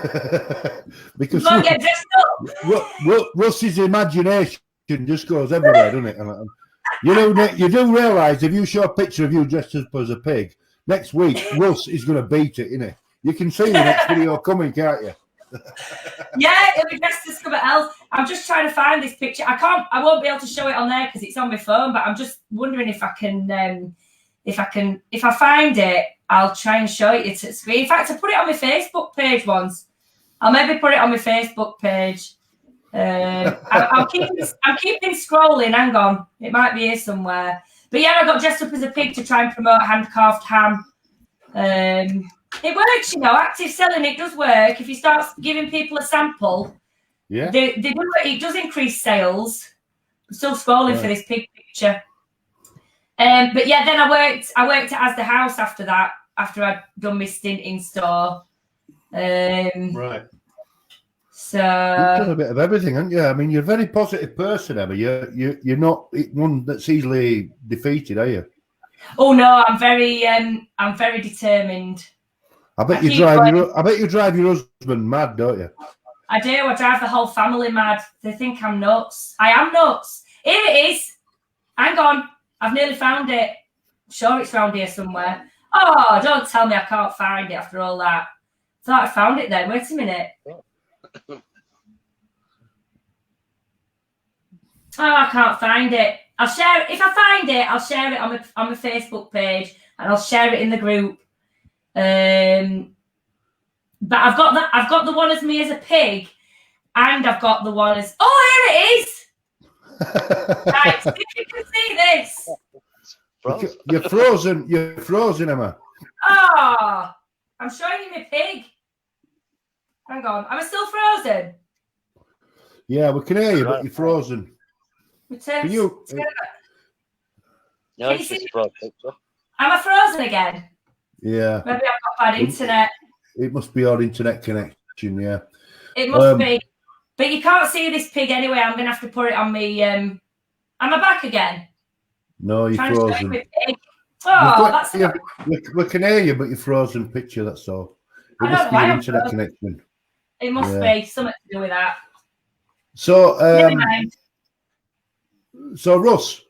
because get dressed up. Russ's imagination just goes everywhere, doesn't it? And, you do realise if you show a picture of you dressed up as a pig next week, Russ is going to beat it, isn't it? You can see the next video coming, can't you? Yeah, it'll be dressed as something else. I'm just trying to find this picture. I won't be able to show it on there because it's on my phone. But I'm just wondering if I can, if I find it, I'll try and show it to the screen. In fact, I put it on my Facebook page once. I'll maybe put it on my Facebook page. I'm keeping scrolling. Hang on, it might be here somewhere. But yeah, I got dressed up as a pig to try and promote hand-carved ham. It works, active selling, it does work. If you start giving people a sample, yeah, it does increase sales. I'm still scrolling for this pig picture. But yeah, then I worked at Asda House after that, after I'd done my stint in store. Right. So you've done a bit of everything, haven't you? I mean, you're a very positive person, Emma. You're not one that's easily defeated, are you? Oh no, I'm very determined. I bet you drive your husband mad, don't you? I do. I drive the whole family mad. They think I'm nuts. I am nuts. Here it is. Hang on. I've nearly found it. I'm sure it's around here somewhere. Oh, don't tell me I can't find it after all that. I thought I found it then. Wait a minute. Oh, I can't find it. I'll share it. If I find it, I'll share it on my Facebook page and I'll share it in the group. But I've got the one as me as a pig, and I've got the one as here it is. Right, see if you can see this. You're frozen. You're frozen, Emma. Oh, I'm showing you my pig. Hang on, am I still frozen? Yeah, we can hear you, but you're frozen. Can you? No, it's just frozen. Am I frozen again? Yeah. Maybe I've got bad internet. It must be our internet connection, yeah. It must be. But you can't see this pig anyway. I'm going to have to put it on me. Am I back again? No, you're frozen. We can hear you, but you're frozen picture, that's all. It must be your internet connection. It must be something to do with that. So, Russ,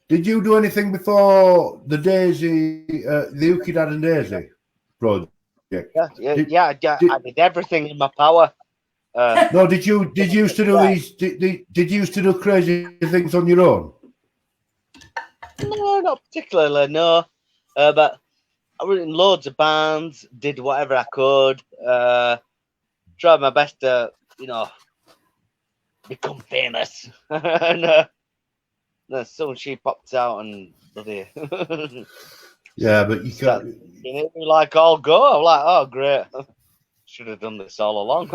did you do anything before the Daisy, the Uki Dad and Daisy project? Yeah, I did everything in my power. No, did you used to do these? Did you used to do crazy things on your own? No, not particularly. No, but I was in loads of bands. Did whatever I could. Tried my best to, become famous. And then soon she popped out and bloody. Yeah, but you can't. Like, all go. I'm like, oh, great. Should have done this all along.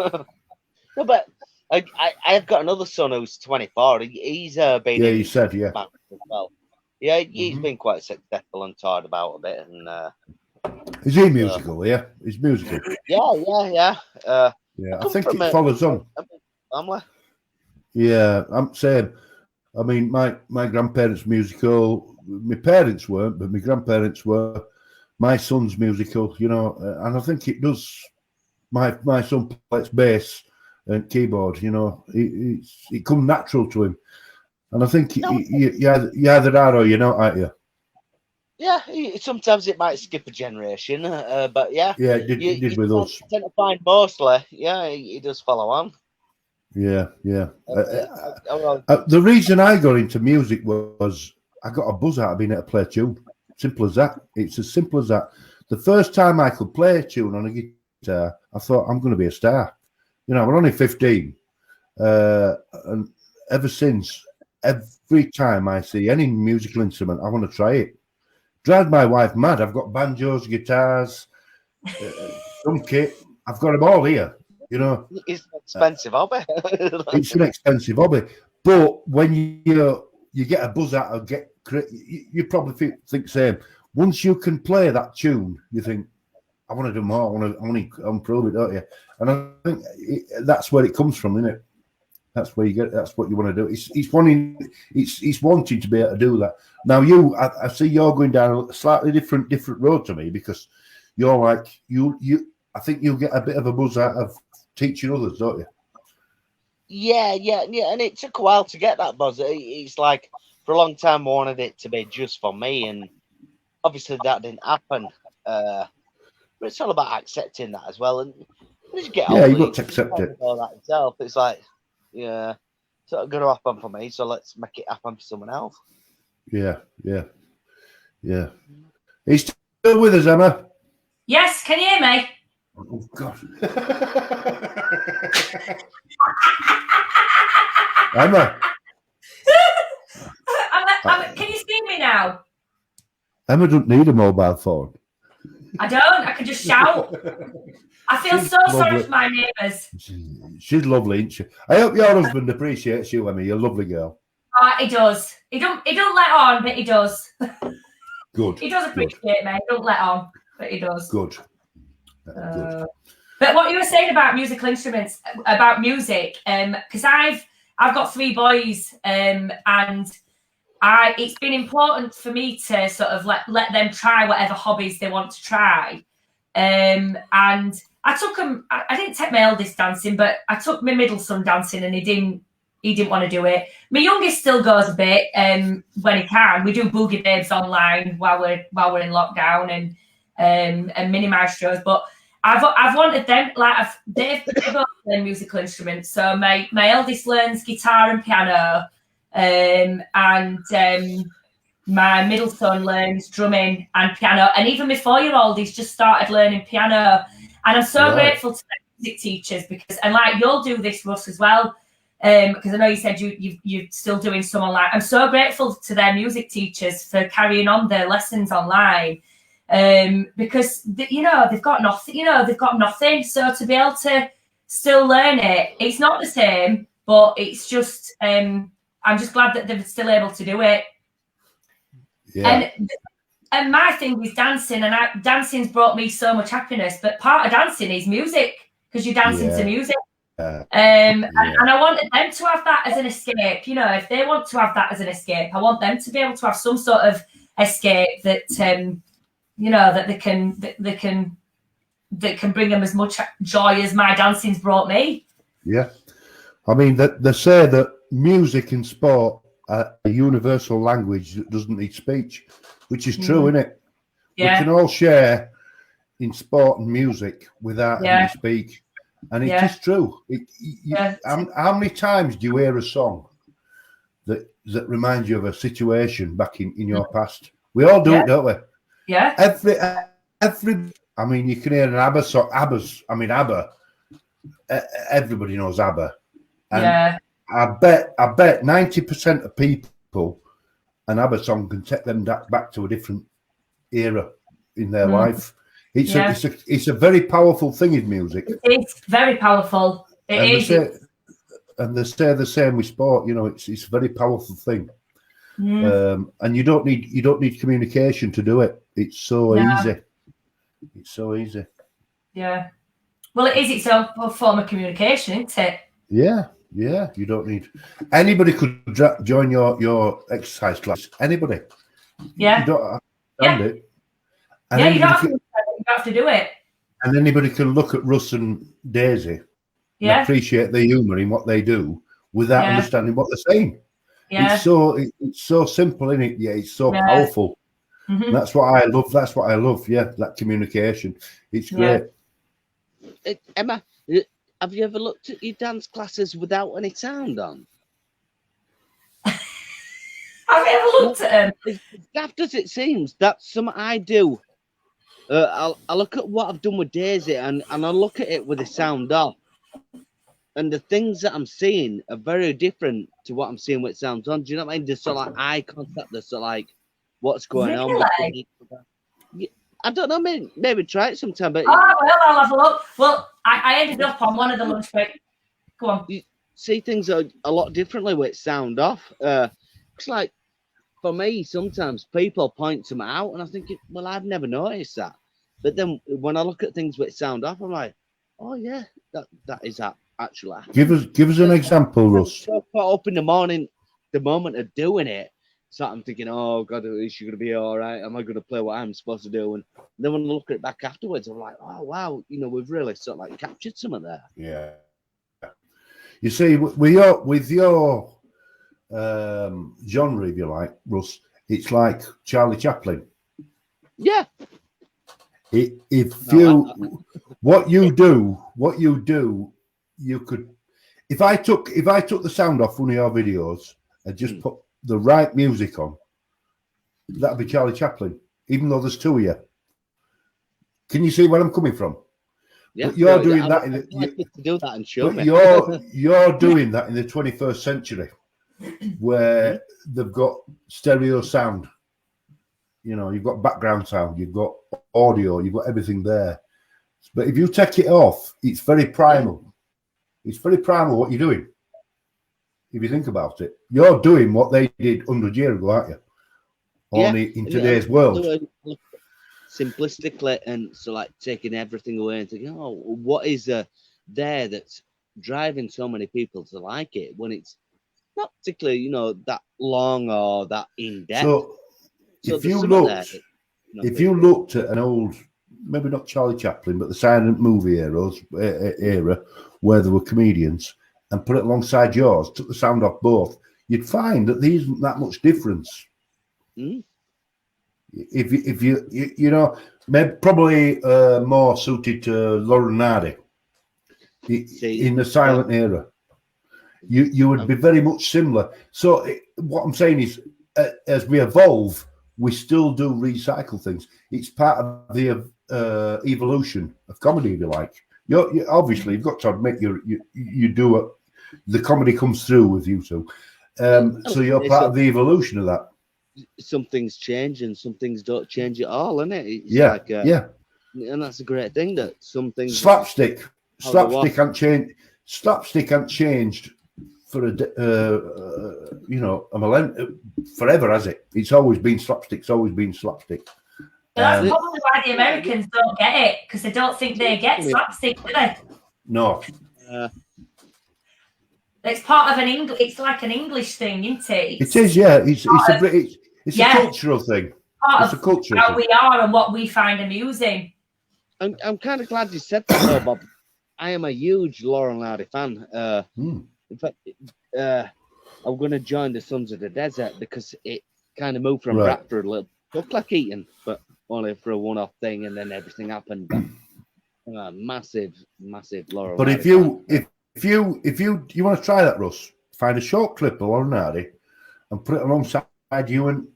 No, but I've got another son who's 24. He's been. Yeah, you said, yeah. As well. Yeah, he's been quite successful and toured about a bit. And is he musical? Yeah, he's musical. Yeah. Yeah, I think it follows on. Family. Yeah, I'm saying. I mean, my grandparents musical. My parents weren't, but my grandparents were. My son's musical, and I think it does. My son plays bass and keyboard. It comes natural to him, and I think you either are or you're not, aren't you? Yeah, sometimes it might skip a generation, but yeah. Yeah, it did with us. I tend to find mostly, he does follow on. Yeah. The reason I got into music was I got a buzz out of being able to play a tune. Simple as that. It's as simple as that. The first time I could play a tune on a guitar, I thought, I'm going to be a star. We're only 15. And ever since, every time I see any musical instrument, I want to try it. Drives my wife mad. I've got banjos, guitars, drum kit. I've got them all here. You know, It's an expensive hobby. it's an expensive hobby, but when you get a buzz out of you probably think same. Once you can play that tune, you think, I want to do more. I want to improve it, don't you? And I think that's where it comes from, isn't it? That's where you get. That's what you want to do. It's wanting to be able to do that. Now I see you're going down a slightly different road to me, because you're like you. I think you'll get a bit of a buzz out of teaching others, don't you? Yeah. And it took a while to get that buzz. It's like for a long time I wanted it to be just for me, and obviously that didn't happen. But it's all about accepting that as well. And as you get older, you've got to accept it. All that itself. It's like, yeah, it's not going to happen for me, so let's make it happen for someone else. Yeah. He's still with us, Emma? Yes, can you hear me? Oh, God. Emma. Can you see me now? Emma doesn't need a mobile phone. I don't. I can just shout. I feel She's so sorry lovely. for my neighbours. She's lovely, isn't she? I hope your husband appreciates you, Emma. You're a lovely girl. He does. He don't let on, but he does. Good. He does appreciate me. He don't let on, but he does. Good. But what you were saying about musical instruments, about music, because I've got 3 boys, and it's been important for me to sort of let them try whatever hobbies they want to try. And I took them. I didn't take my eldest dancing, but I took my middle son dancing, and he didn't want to do it. My youngest still goes a bit when he can. We do boogie babes online while we're in lockdown, and mini maestros. But I've wanted them, like they've both learned musical instruments. So my eldest learns guitar and piano, and my middle son learns drumming and piano, and even my 4-year-old, he's just started learning piano. And I'm so grateful to the music teachers, because, and like you'll do this, Russ, as well, because I know you said you're still doing some online. I'm so grateful to their music teachers for carrying on their lessons online, because they've got nothing. So to be able to still learn it, it's not the same, but it's just I'm just glad that they're still able to do it. Yeah. And my thing is dancing, and dancing's brought me so much happiness. But part of dancing is music, because you're dancing to music. And I wanted them to have that as an escape. If they want to have that as an escape, I want them to be able to have some sort of escape that that can bring them as much joy as my dancing's brought me. Yeah, I mean they say that music and sport are a universal language that doesn't need speech, which is true, isn't it? Yeah. We can all share in sport and music without having to speak. And it is true. How many times do you hear a song that reminds you of a situation back in your past? We all do it, don't we? Yeah. Every. I mean, you can hear an ABBA song. ABBA. Everybody knows ABBA. And I bet 90% of people, an ABBA song can take them back to a different era in their life. It's a very powerful thing in music. It's very powerful. They say the same with sport. It's a very powerful thing. And you don't need communication to do it. It's so easy. It's so easy. Yeah. Well, it is its own form of communication, isn't it? Yeah. You don't need anybody could join your exercise class. Anybody. Yeah. You don't understand it. And you don't have to do it. And anybody can look at Russ and Daisy and appreciate the humour in what they do without understanding what they're saying. Yeah. It's so simple, isn't it? Yeah, it's so powerful. Mm-hmm. That's what I love. Yeah, that communication. It's great. Emma, have you ever looked at your dance classes without any sound on? Have you ever looked at them? As daft as it seems, that's something I do. I look at what I've done with Daisy, and I look at it with the sound off, And the things that I'm seeing are very different to what I'm seeing with sounds on. Do you know what I mean? There's sort of like eye contact. There's sort of like what's going on. Really? Yeah, I don't know. Maybe try it sometime. But Oh, well, I'll have a look. Well, I ended up on one of the lunch break. Go on. you see things a lot differently with sound off. It's like for me, sometimes people point them out, and I think, well, I've never noticed that. But then when I look at things with sound off, I'm like, oh yeah, that is that actually. Give us an example, Russ. So caught up in the morning, the moment of doing it. So I'm thinking, oh God, is she gonna be all right? Am I gonna play what I'm supposed to do? And then when I look at it back afterwards, I'm like, oh wow, we've really sort of like captured some of there. Yeah. You see, with your genre, if you like, Russ, it's like Charlie Chaplin. Yeah. What you do, you could. If I took the sound off one of your videos and just put the right music on, that'd be Charlie Chaplin. Even though there's two of you. Can you see where I'm coming from? Yeah, but you're doing that. To do that and show me. You're doing that in the 21st century, where they've got stereo sound. You've got background sound, you've got audio, you've got everything there. But if you take it off, it's very primal. It's very primal what you're doing. If you think about it, you're doing what they did 100 years ago, aren't you? Only in today's world. Simplistically, and so like taking everything away and thinking, oh, what is there that's driving so many people to like it when it's not particularly, that long or that in depth. So if you looked at an old, maybe not Charlie Chaplin, but the silent movie era where there were comedians, and put it alongside yours, took the sound off both, you'd find that there isn't that much difference. If you maybe probably more suited to Lauren Hardy in the silent era, you would be very much similar. So what I'm saying is, as we evolve, we still do recycle things. It's part of the evolution of comedy, if you like. You're obviously, you've got to admit you do it. The comedy comes through with you two. So you're part of the evolution of that. Some things change and some things don't change at all, isn't it? It's yeah. And that's a great thing that some things. Slapstick can't change. Slapstick hasn't changed for a millennium, forever, has it? It's always been slapstick. It's always been slapstick. That's probably why the Americans don't get it, because they don't think they get slapstick, do they? No. It's part of it's like an English thing, isn't it? It is, yeah. It's a cultural thing. It's a cultural how thing. we are and what we find amusing. I'm kind of glad you said that, though, Bob. I am a huge Laurel and Hardy fan. In fact, I'm going to join the Sons of the Desert because it kind of moved from Bradford a little to Cleckheaton, but only for a one-off thing, and then everything happened. But, massive Laurel. But if you want to try that, Russ, find a short clip of Laurel and Hardy and put it alongside you and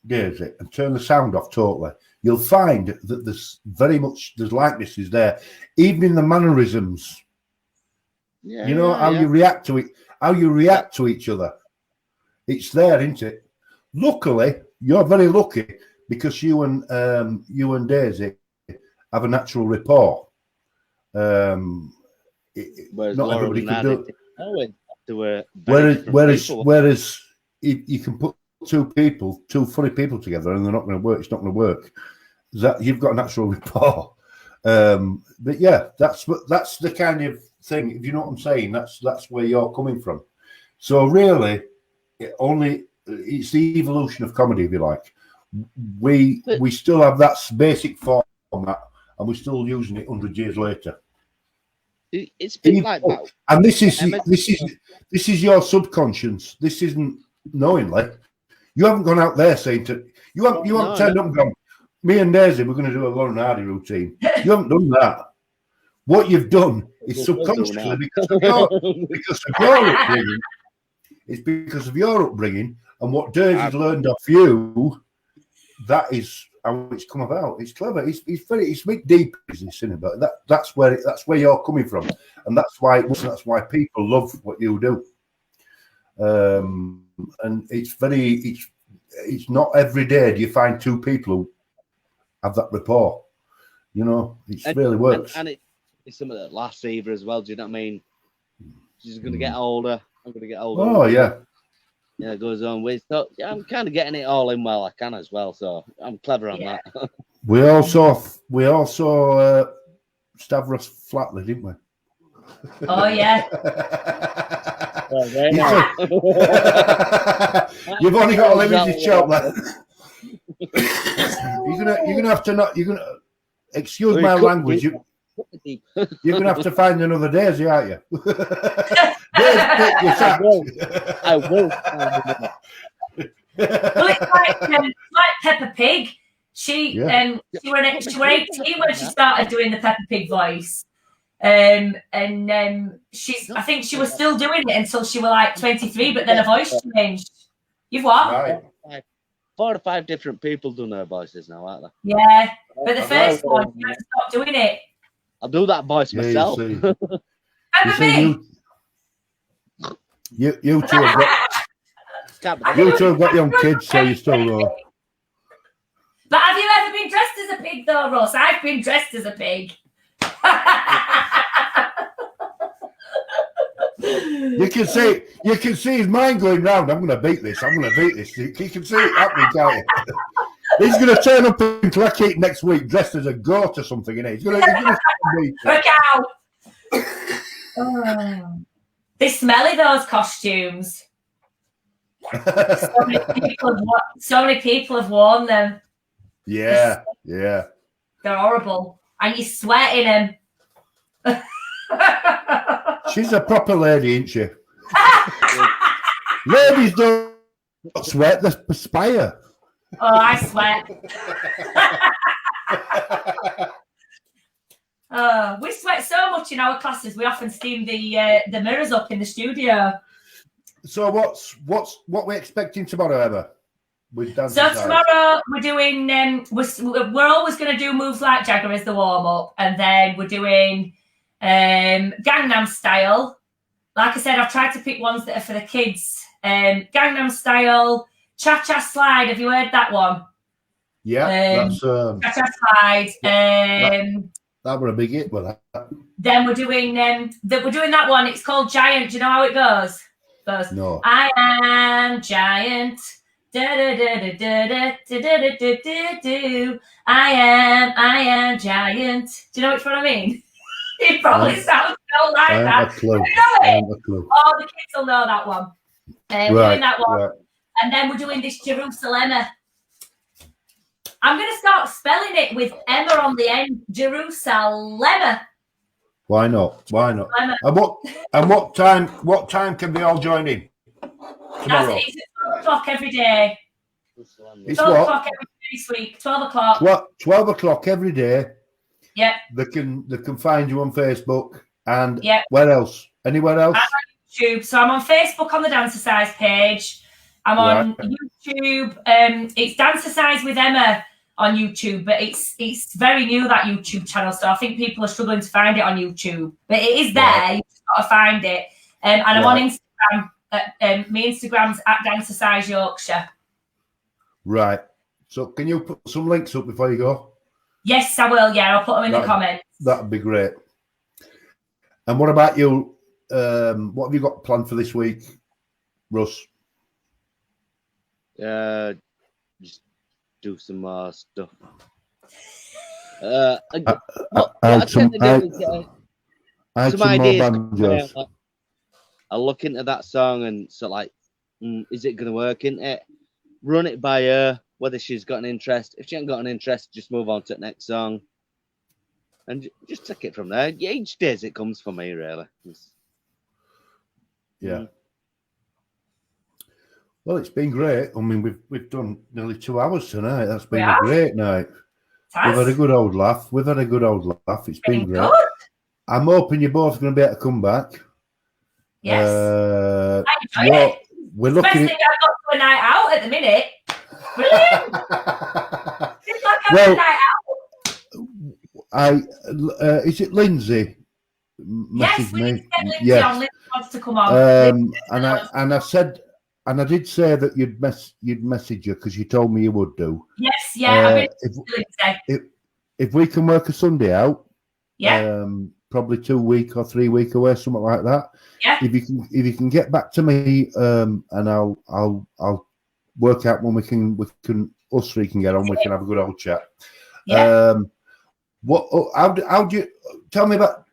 Daisy and turn the sound off totally. You'll find that there's likenesses there, even in the mannerisms. Yeah, you react to it, how you react to each other. It's there, isn't it? Luckily, you're very lucky because you and Daisy have a natural rapport. Whereas not everybody can do it. Whereas you can put two funny people together and they're not going to work. It's not going to work. That you've got a natural rapport. But yeah, that's the kind of thing. If you know what I'm saying, that's where you're coming from. So really, it's the evolution of comedy, if you like. We still have that basic format, and we're still using it 100 years later. It's been like that. And this is your subconscious. This isn't knowingly. You haven't gone out there saying you haven't turned up and gone, me and Daisy, we're going to do a Lauren Hardy routine. You haven't done that. What you've done is subconsciously because of your upbringing. It's because of your upbringing and what Daisy's learned off you. That is how it's come about. It's clever. It's a bit deep business, isn't it? But that's where you're coming from, and that's why people love what you do. And it's not every day do you find two people who have that rapport. You know, it really works. And it's something that lasts either as well. Do you know what I mean? She's going to get older. I'm going to get older. Oh, yeah. Yeah, it goes on with. So yeah, I'm kind of getting it all in while I can as well. So I'm clever on that. We also Stavros Flatley, didn't we? Oh yeah. You've only got a limited shot left. You're gonna have to not. You're gonna excuse my language. You're gonna have to find another Daisy, aren't you? I will. Well, it's like Peppa Pig. She were 18 when she started doing the Peppa Pig voice. I think she was still doing it until she was like 23, but then her voice changed. You've what? Right. 4 or 5 different people done her voices now, aren't they? Yeah, but the first one, you had to stop doing it. I'll do that voice myself. You two have got young kids, so you still know. But have you ever been dressed as a pig, though, Russ? I've been dressed as a pig. You can see his mind going round. I'm going to beat this. You can see it happening, can't you? He's going to turn up in Cleckheaton next week dressed as a goat or something, isn't he? He's going to beat a cow. They smelly, those costumes. So many people have worn them. Yeah. They're horrible. And you sweat in them. She's a proper lady, isn't she? Ladies don't sweat, they perspire. Oh, I sweat. We sweat so much in our classes. We often steam the mirrors up in the studio. So what we're expecting tomorrow, Emma? So tomorrow we're doing. We're always going to do moves like Jagger as the warm up, and then we're doing Gangnam Style. Like I said, I've tried to pick ones that are for the kids. Gangnam Style, Cha Cha Slide. Have you heard that one? Yeah, that's Cha Cha Slide. That were a big hit, was that? Then we're doing that one. It's called Giant. Do you know how it goes? No. I am giant. Da, da, da, da, da, da, da, da, da, da, da. I am giant. Do you know which one I mean? It probably sounds so like that. I have a clue. Oh, the kids will know that one. We're doing that one. Right. And then we're doing this Jerusalem. I'm going to start spelling it with Emma on the end. Jerusalem. Why not? Emma. And what time can they all join in? Tomorrow. It's at 12 o'clock every day. It's 12 what? o'clock every day this week. 12 o'clock. 12 o'clock every day. Yep. They can find you on Facebook and yep. Where else? Anywhere else? I'm on YouTube. So I'm on Facebook on the Dancercise page. I'm on YouTube. It's Dancercise with Emma on YouTube, but it's very new, that YouTube channel. So I think people are struggling to find it on YouTube. But it is there. Right. You've just got to find it. And I'm on Instagram. My Instagram's at Dancercise Yorkshire. Right. So can you put some links up before you go? Yes, I will. Yeah, I'll put them in the comments. That'd be great. And what about you? What have you got planned for this week, Russ? Just do some more stuff. Some ideas. I'll look into that song and so like, is it going to work? Isn't it? Run it by her, whether she's got an interest. If she ain't got an interest, just move on to the next song. And just take it from there. Yeah, each day as it comes for me, really. Yeah. Well, it's been great. I mean, we've done nearly 2 hours tonight. That's been a great night. We've had a good old laugh. It's been great. Good. I'm hoping you're both going to be able to come back. Yes. I enjoy it. We're looking. Especially I've got to a night out at the minute. Brilliant. It's like going for a night out? Is it Lindsay? Yes, Messaged we need me. to get Lindsay Yes. on. Lindsay wants to come on. And I did say that you'd message her because you told me you would do. Yes, yeah. I've been Lindsay. If we can work a Sunday out, Yeah. probably 2 week or 3 week away, something like that. Yeah. If you can get back to me, and I'll work out when we can us three can get on. We can have a good old chat. Yeah. How do you tell me about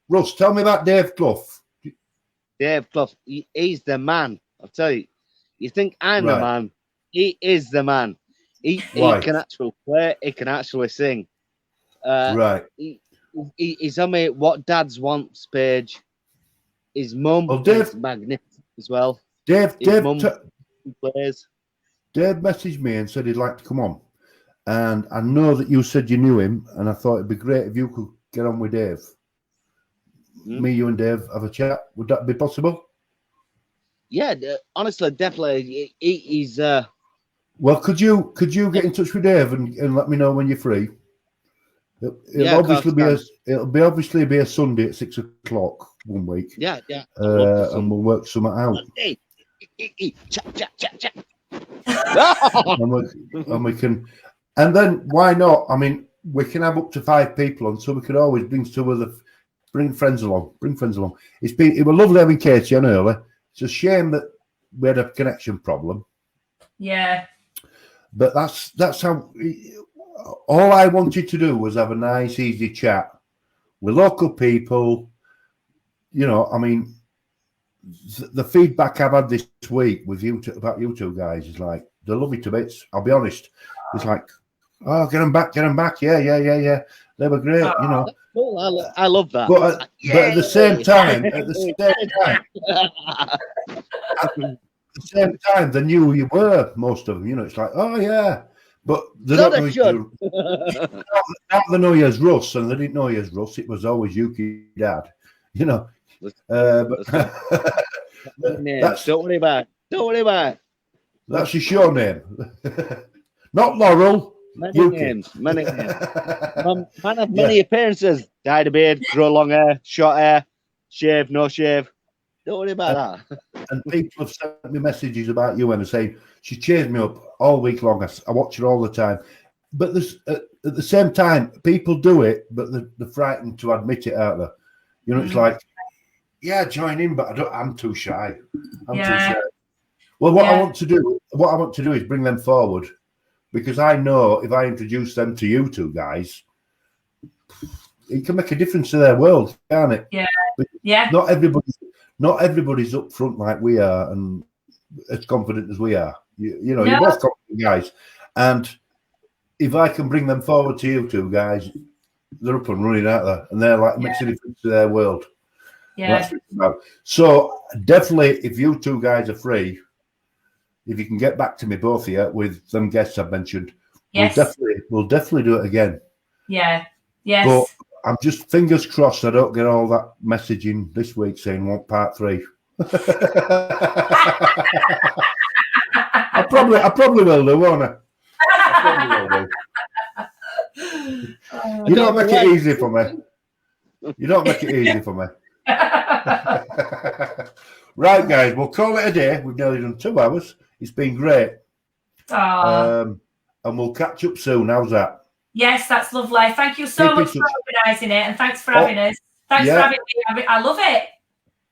Russ? Tell me about Dave Clough. Dave Clough, he's the man. I'll tell you. You think I'm the man? He is the man. He can actually play. He can actually sing. Right. He's on my What Dads Wants page. His mum is magnificent as well. Dave plays. Dave messaged me and said he'd like to come on. And I know that you said you knew him, and I thought it'd be great if you could get on with Dave. Me, you, and Dave have a chat. Would that be possible? Yeah, honestly, definitely. He's. Well, could you get in touch with Dave and let me know when you're free? It'll obviously be a Sunday at 6 o'clock 1 week. Yeah. And we'll work something out. Chat. and we can, and then why not? I mean, we can have up to 5 people on, so we could always bring friends along. It was lovely having Katie on early. It's a shame that we had a connection problem. Yeah. But that's how. All I wanted to do was have a nice, easy chat with local people. You know, I mean, the feedback I've had this week with about you two guys is like, they love me to bits. I'll be honest. It's like, oh, get them back. Yeah. They were great, you know. Cool. I love that. But at the same time, they knew who you were, most of them. You know, it's like, oh, yeah. But they don't know you. Now they know you as Russ, and they didn't know you as Russ. It was always Yuki Dad, you know. But don't worry about it. That's your show name. Not Laurel. Many names. Man of many appearances. Dyed a beard, grow long hair, short hair, shave, no shave. Don't worry about that. And people have sent me messages about you, Emma, saying she cheers me up all week long. I watch her all the time. But at the same time, people do it, but they're frightened to admit it, aren't they? You know, it's like, yeah, join in, but I'm too shy. I'm too shy. Well, what I want to do is bring them forward, because I know if I introduce them to you two guys, it can make a difference to their world, can't it? Yeah. But yeah. Not everybody's up front like we are and as confident as we are. You know, you're both confident guys. And if I can bring them forward to you two guys, they're up and running, aren't they? And they're like makes a difference to their world. Yeah. So definitely, if you two guys are free, if you can get back to me, both of you, with some guests I've mentioned, we'll definitely do it again. Yeah. Yes. But I'm just fingers crossed I don't get all that messaging this week saying want part 3. I probably will do, won't I? You don't make it easy for me. Right, guys, we'll call it a day. We've nearly done 2 hours. It's been great. And we'll catch up soon. How's that? Yes, that's lovely. Thank you so much for organising it, and thanks for having us. Thanks for having me. I love it.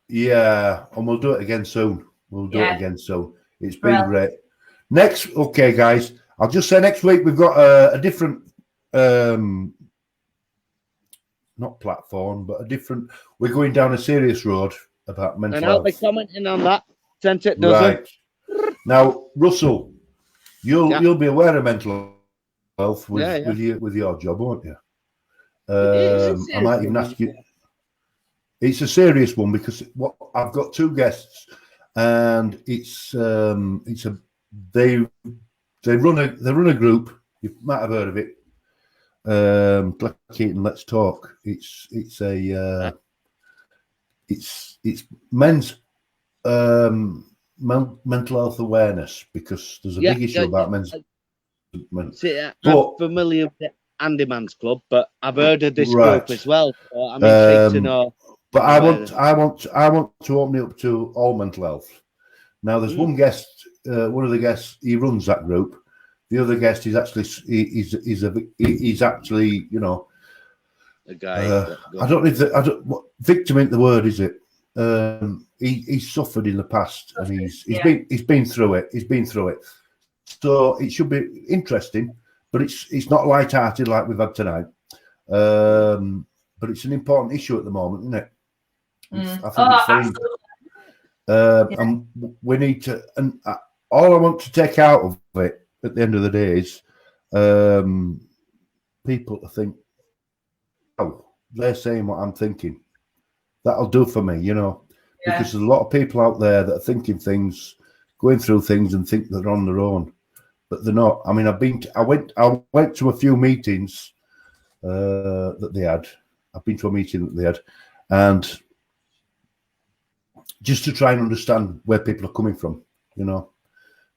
Yeah, and we'll do it again soon. It's been great. Next, okay, guys, I'll just say next week we've got a different, not platform, but a different. We're going down a serious road about mental health. And I'll be commenting on that. Right. Now, Russell, you'll be aware of mental health with your job, won't you? I might even ask you. It's a serious one because I've got 2 guests, and they run a group. You might have heard of it. Cleckheaton, Let's Talk. It's men's mental health awareness, because there's a big issue about men's. See, I'm But- familiar with the Handyman's Club, but I've heard of this Right. group as well. So I'm intrigued to know. But I want to open it up to all mental health. Now, there's one guest, one of the guests. He runs that group. The other guest is actually he's actually, you know, A guy. I don't know what victim ain't the word, is it? He's suffered in the past, and he's been through it. He's been through it. So it should be interesting, but it's not light-hearted like we've had tonight. But it's an important issue at the moment, isn't it? I think it's very, and we need to. And all I want to take out of it at the end of the day is people to think, oh, they're saying what I'm thinking. That'll do for me, you know, because there's a lot of people out there that are thinking things, going through things, and think they're on their own, but they're not. I mean, I went to a few meetings that they had. I've been to a meeting that they had, and just to try and understand where people are coming from, you know.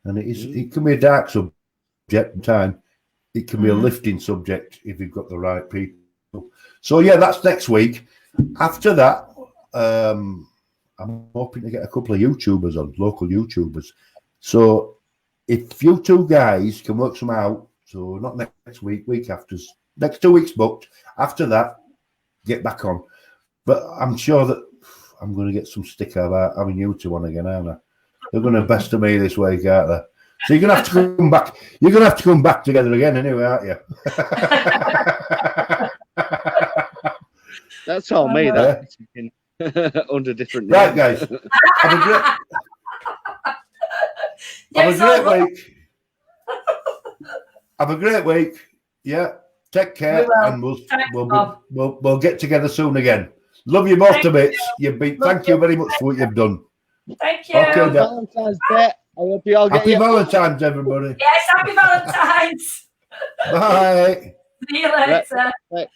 And it can be a dark subject at time. It can be a lifting subject if you've got the right people. So yeah, that's next week. After that, I'm hoping to get a couple of YouTubers on, local YouTubers. So if you two guys can work some out, so not next week, week after, next 2 weeks booked. After that, get back on. But I'm sure that I'm going to get some stick about having you two on again, aren't I? They're going to best of me this week, aren't they? So you're going to have to come back. You're going to have to come back together again anyway, aren't you? That's all me. That's under different names. Right, guys. Have a great week. Have a great week. Yeah. Take care, and we'll get together soon again. Love you most of it. Thank you very much for what you've done. Thank you. Okay, Valentine's Day. I hope you all get Happy Valentine's, everybody. Yes, happy Valentine's. Bye. See you later. Right.